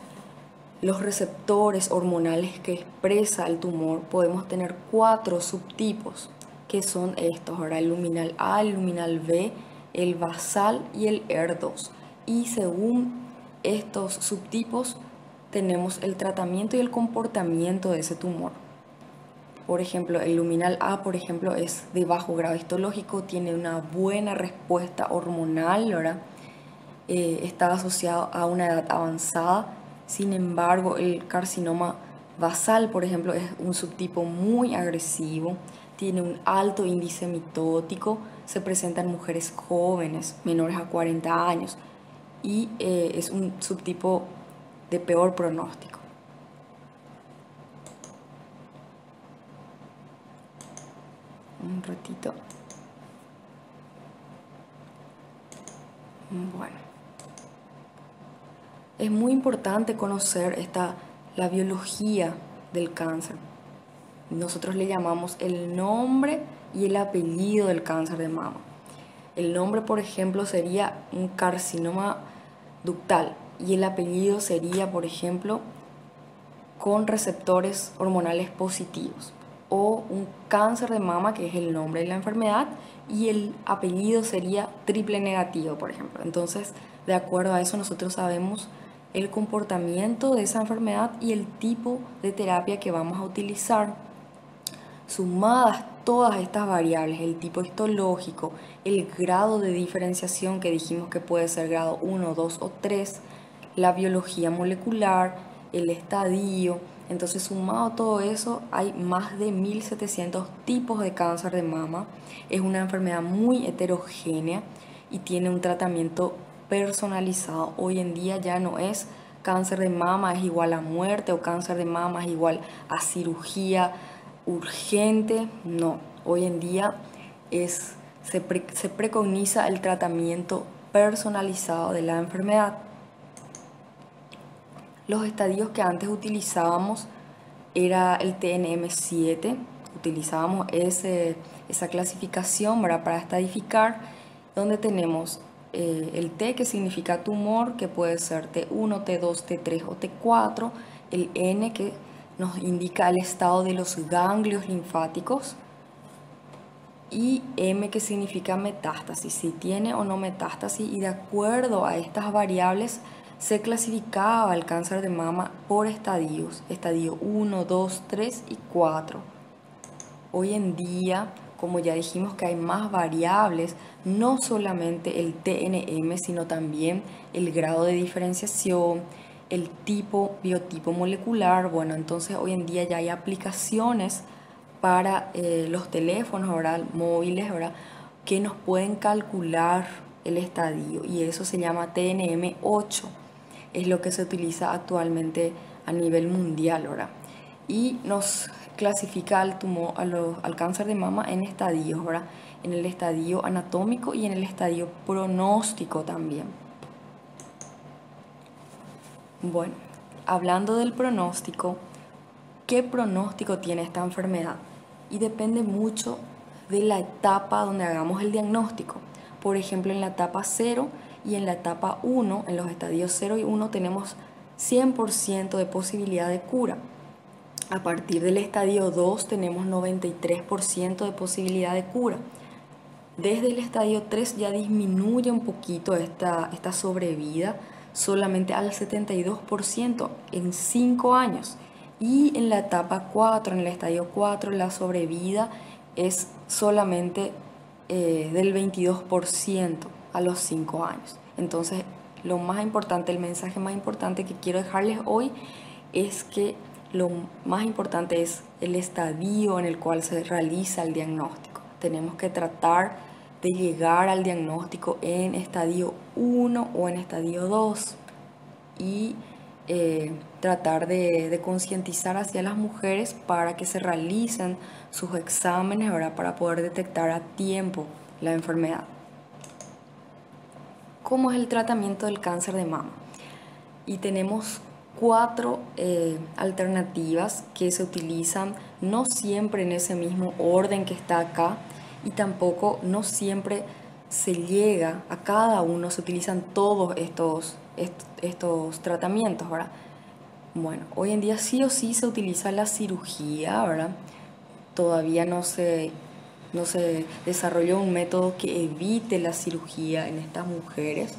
los receptores hormonales que expresa el tumor, podemos tener 4 subtipos, que son estos, ahora el luminal A, el luminal B, el basal y el ER2. Y según estos subtipos tenemos el tratamiento y el comportamiento de ese tumor. Por ejemplo, el luminal A, por ejemplo, es de bajo grado histológico, tiene una buena respuesta hormonal, ¿verdad? Está asociado a una edad avanzada. Sin embargo, el carcinoma basal, por ejemplo, es un subtipo muy agresivo, tiene un alto índice mitótico, se presenta en mujeres jóvenes, menores a 40 años, y es un subtipo de peor pronóstico. Un ratito. Bueno, es muy importante conocer la biología del cáncer. Nosotros le llamamos el nombre y el apellido del cáncer de mama. El nombre, por ejemplo, sería un carcinoma ductal y el apellido sería, por ejemplo, con receptores hormonales positivos, o un cáncer de mama, que es el nombre de la enfermedad, y el apellido sería triple negativo, por ejemplo. Entonces, de acuerdo a eso, nosotros sabemos el comportamiento de esa enfermedad y el tipo de terapia que vamos a utilizar. Sumadas todas estas variables, el tipo histológico, el grado de diferenciación que dijimos que puede ser grado 1, 2 o 3, la biología molecular, el estadio. Entonces, sumado todo eso, hay más de 1700 tipos de cáncer de mama. Es una enfermedad muy heterogénea y tiene un tratamiento personalizado. Hoy en día ya no es cáncer de mama es igual a muerte o cáncer de mama es igual a cirugía urgente. No, hoy en día se preconiza el tratamiento personalizado de la enfermedad. Los estadios que antes utilizábamos era el TNM7, utilizábamos esa clasificación para estadificar, donde tenemos el T, que significa tumor, que puede ser T1, T2, T3 o T4, el N, que nos indica el estado de los ganglios linfáticos, y M, que significa metástasis, si tiene o no metástasis, y de acuerdo a estas variables se clasificaba el cáncer de mama por estadios, estadio 1, 2, 3 y 4. Hoy en día, como ya dijimos que hay más variables, no solamente el TNM, sino también el grado de diferenciación, el biotipo molecular. Bueno, entonces hoy en día ya hay aplicaciones para los teléfonos, ¿verdad?, móviles, ¿verdad?, que nos pueden calcular el estadio, y eso se llama TNM8. Es lo que se utiliza actualmente a nivel mundial, ¿verdad? Y nos clasifica al cáncer de mama en estadios, ¿verdad? En el estadio anatómico y en el estadio pronóstico también. Bueno, hablando del pronóstico, ¿qué pronóstico tiene esta enfermedad? Y depende mucho de la etapa donde hagamos el diagnóstico. Por ejemplo, en la etapa 0 y en la etapa 1, en los estadios 0 y 1, tenemos 100% de posibilidad de cura. A partir del estadio 2 tenemos 93% de posibilidad de cura. Desde el estadio 3 ya disminuye un poquito esta sobrevida, solamente al 72% en 5 años. Y en la etapa 4, en el estadio 4, la sobrevida es solamente del 22% a los 5 años. Entonces, lo más importante, el mensaje más importante que quiero dejarles hoy es que lo más importante es el estadio en el cual se realiza el diagnóstico. Tenemos que tratar de llegar al diagnóstico en estadio 1 o en estadio 2 y tratar de concientizar hacia las mujeres para que se realicen sus exámenes, ¿verdad?, para poder detectar a tiempo la enfermedad. ¿Cómo es el tratamiento del cáncer de mama? Y tenemos 4 alternativas que se utilizan, no siempre en ese mismo orden que está acá, y tampoco no siempre se llega a cada uno, se utilizan todos estos tratamientos, ¿verdad? Bueno, hoy en día sí o sí se utiliza la cirugía, ¿verdad? Todavía no se desarrolló un método que evite la cirugía en estas mujeres.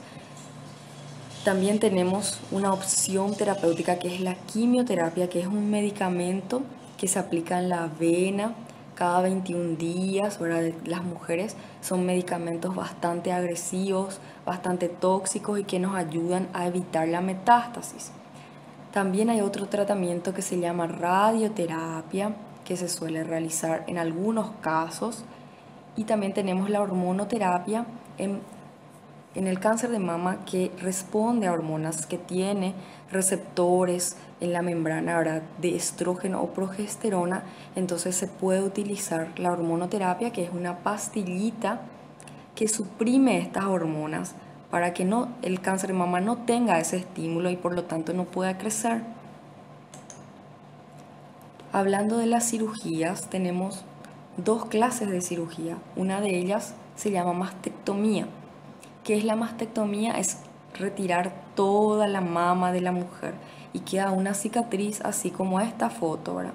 También tenemos una opción terapéutica que es la quimioterapia, que es un medicamento que se aplica en la vena cada 21 días, ¿verdad? Las mujeres son medicamentos bastante agresivos, bastante tóxicos y que nos ayudan a evitar la metástasis. También hay otro tratamiento que se llama radioterapia, que se suele realizar en algunos casos. Y también tenemos la hormonoterapia en el cáncer de mama, que responde a hormonas, que tiene receptores en la membrana, ¿verdad?, de estrógeno o progesterona. Entonces se puede utilizar la hormonoterapia, que es una pastillita que suprime estas hormonas para que el cáncer de mama no tenga ese estímulo y por lo tanto no pueda crecer. Hablando de las cirugías, tenemos 2 clases de cirugía. Una de ellas se llama mastectomía. ¿Qué es la mastectomía? Es retirar toda la mama de la mujer y queda una cicatriz así como esta foto, ¿verdad?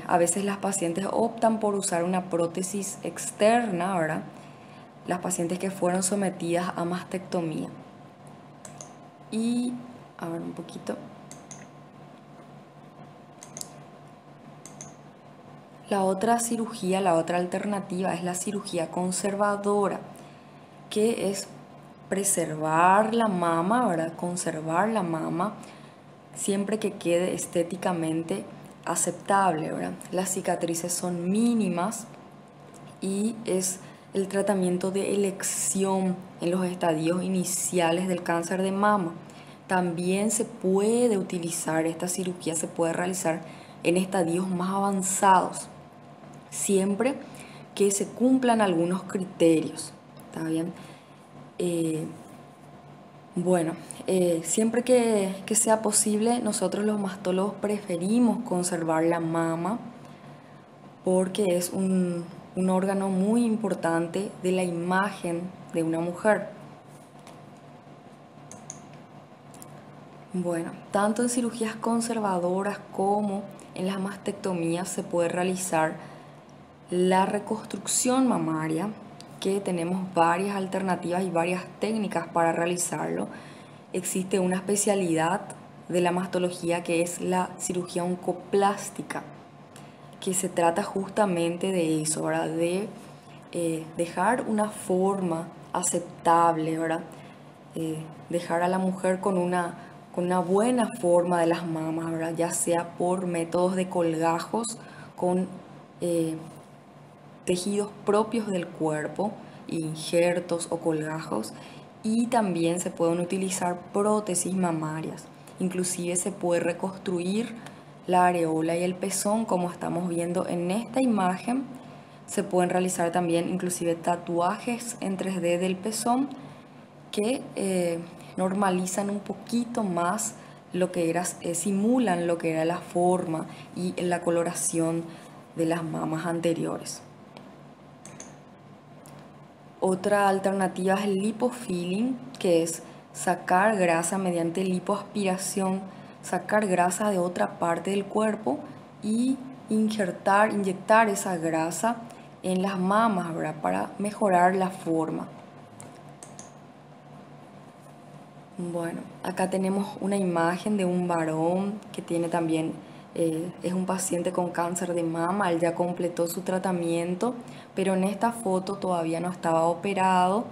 A veces las pacientes optan por usar una prótesis externa, ¿verdad?, las pacientes que fueron sometidas a mastectomía. Y, a ver un poquito. La otra cirugía, la otra alternativa es la cirugía conservadora, que es preservar la mama, ¿verdad?, conservar la mama siempre que quede estéticamente aceptable, ¿verdad? Las cicatrices son mínimas y es el tratamiento de elección en los estadios iniciales del cáncer de mama. También se puede utilizar esta cirugía, se puede realizar en estadios más avanzados, siempre que se cumplan algunos criterios. ¿Está bien? Siempre que sea posible, nosotros los mastólogos preferimos conservar la mama porque es un órgano muy importante de la imagen de una mujer. Bueno, tanto en cirugías conservadoras como en las mastectomías se puede realizar la reconstrucción mamaria, que tenemos varias alternativas y varias técnicas para realizarlo. Existe una especialidad de la mastología que es la cirugía oncoplástica, que se trata justamente de eso, ¿verdad? De dejar una forma aceptable, ¿verdad? Dejar a la mujer con una buena forma de las mamas, ¿verdad? Ya sea por métodos de colgajos con tejidos propios del cuerpo, injertos o colgajos, y también se pueden utilizar prótesis mamarias. Inclusive se puede reconstruir la areola y el pezón, como estamos viendo en esta imagen. Se pueden realizar también inclusive tatuajes en 3D del pezón que normalizan un poquito más lo que era, simulan lo que era la forma y la coloración de las mamas anteriores. Otra alternativa es el lipofilling, que es sacar grasa mediante lipoaspiración, sacar grasa de otra parte del cuerpo y inyectar esa grasa en las mamas, ¿verdad? Para mejorar la forma. Bueno, acá tenemos una imagen de un varón que tiene también, es un paciente con cáncer de mama. Él ya completó su tratamiento, pero en esta foto todavía no estaba operado,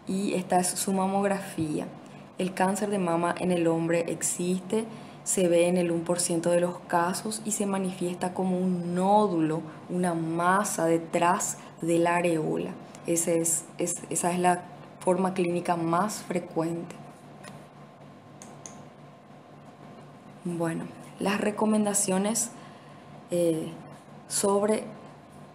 y esta es su mamografía. El cáncer de mama en el hombre existe, se ve en el 1% de los casos y se manifiesta como un nódulo, una masa detrás de la areola. Esa es la forma clínica más frecuente. Bueno, las recomendaciones sobre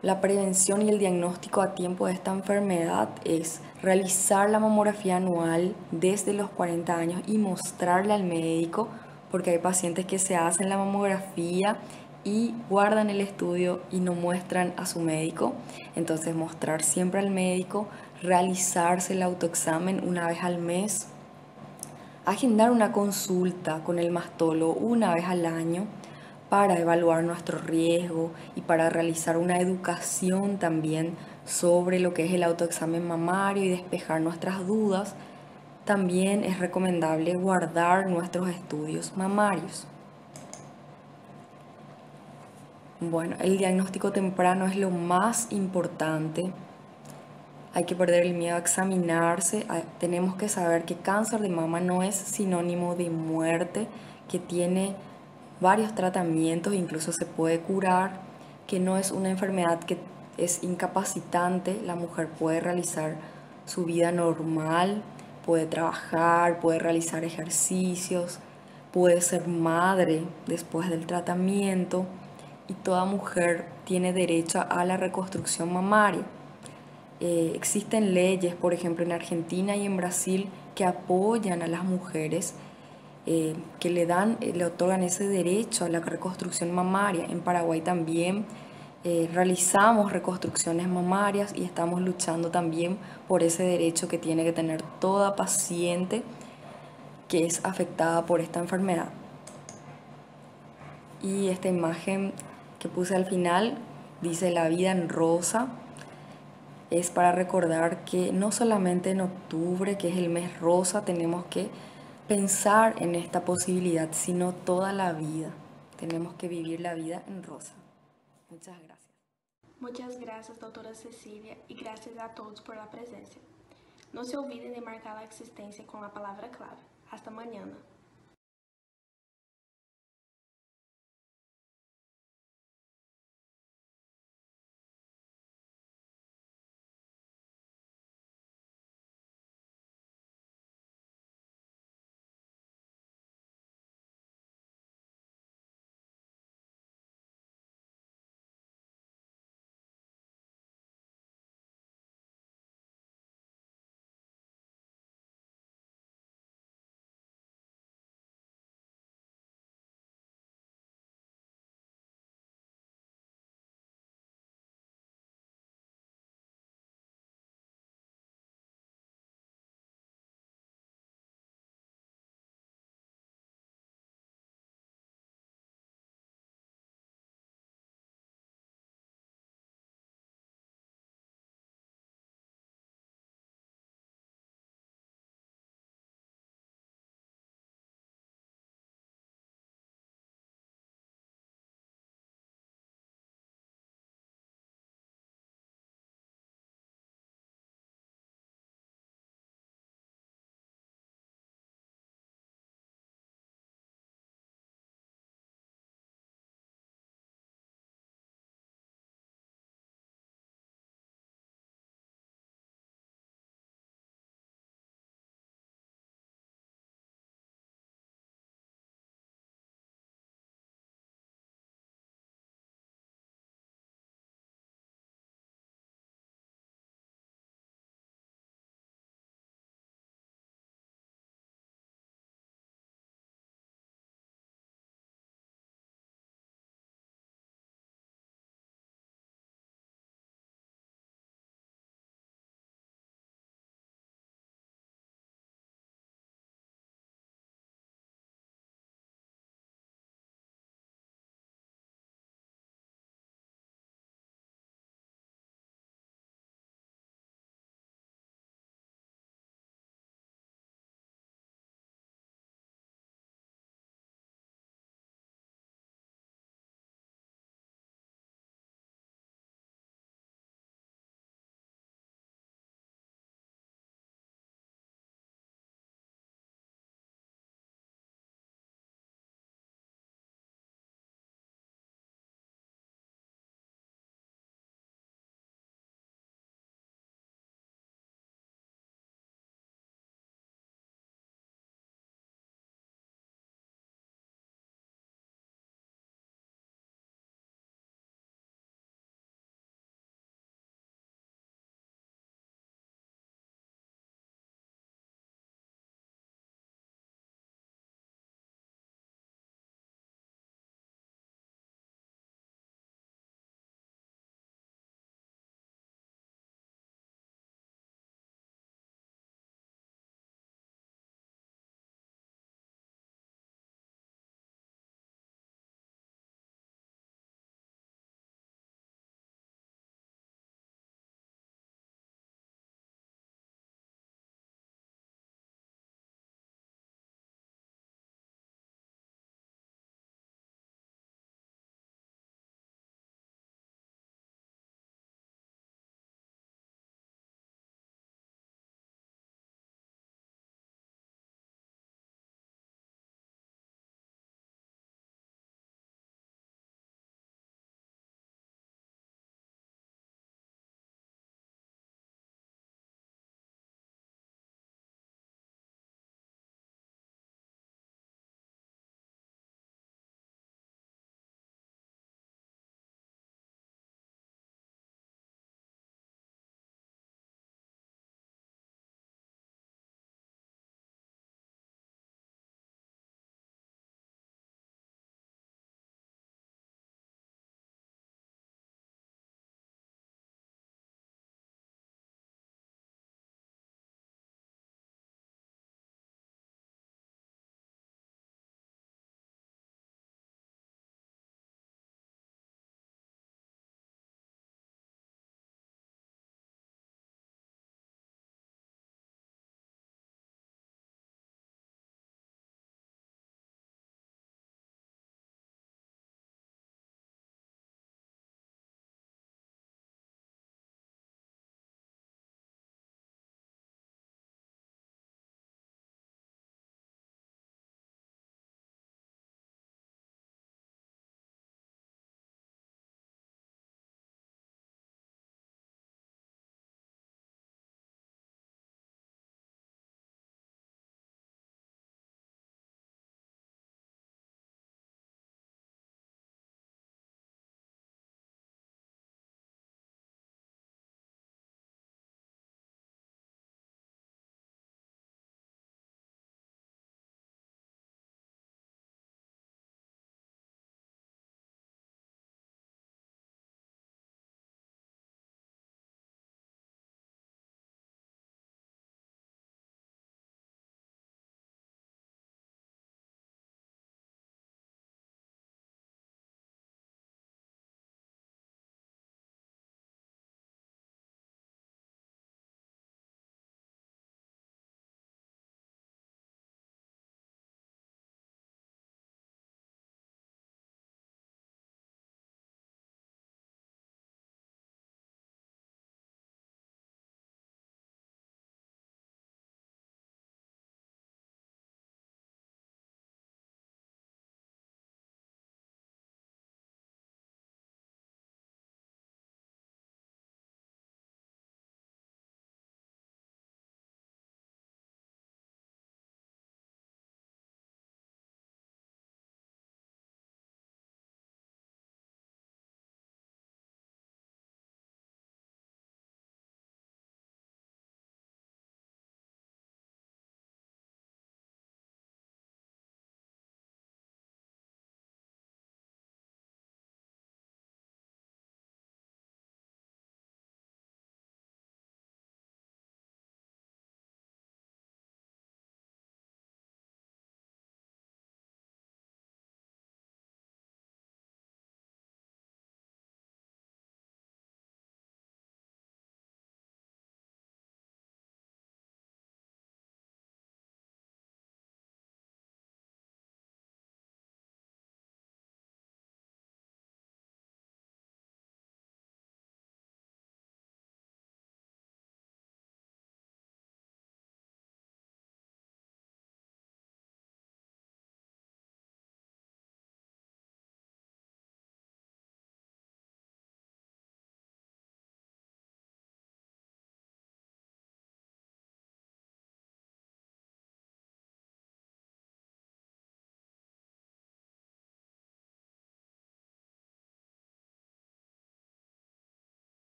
la prevención y el diagnóstico a tiempo de esta enfermedad es realizar la mamografía anual desde los 40 años y mostrarla al médico, porque hay pacientes que se hacen la mamografía y guardan el estudio y no muestran a su médico. Entonces, mostrar siempre al médico, realizarse el autoexamen una vez al mes, agendar una consulta con el mastólogo una vez al año para evaluar nuestro riesgo y para realizar una educación también sobre lo que es el autoexamen mamario y despejar nuestras dudas. También es recomendable guardar nuestros estudios mamarios. Bueno, el diagnóstico temprano es lo más importante. Hay que perder el miedo a examinarse. Tenemos que saber que cáncer de mama no es sinónimo de muerte, que tiene varios tratamientos, incluso se puede curar, que no es una enfermedad que es incapacitante. La mujer puede realizar su vida normal, puede trabajar, puede realizar ejercicios, puede ser madre después del tratamiento, y toda mujer tiene derecho a la reconstrucción mamaria. Existen leyes, por ejemplo, en Argentina y en Brasil, que apoyan a las mujeres, que le otorgan ese derecho a la reconstrucción mamaria. En Paraguay también realizamos reconstrucciones mamarias y estamos luchando también por ese derecho que tiene que tener toda paciente que es afectada por esta enfermedad. Y esta imagen que puse al final dice "La vida en rosa". Es para recordar que no solamente en octubre, que es el mes rosa, tenemos que pensar en esta posibilidad, sino toda la vida. Tenemos que vivir la vida en rosa. Muchas gracias. Muchas gracias, doutora Cecília, y gracias a todos por la presencia. No se olviden de marcar la existencia con la palabra clave. Hasta mañana.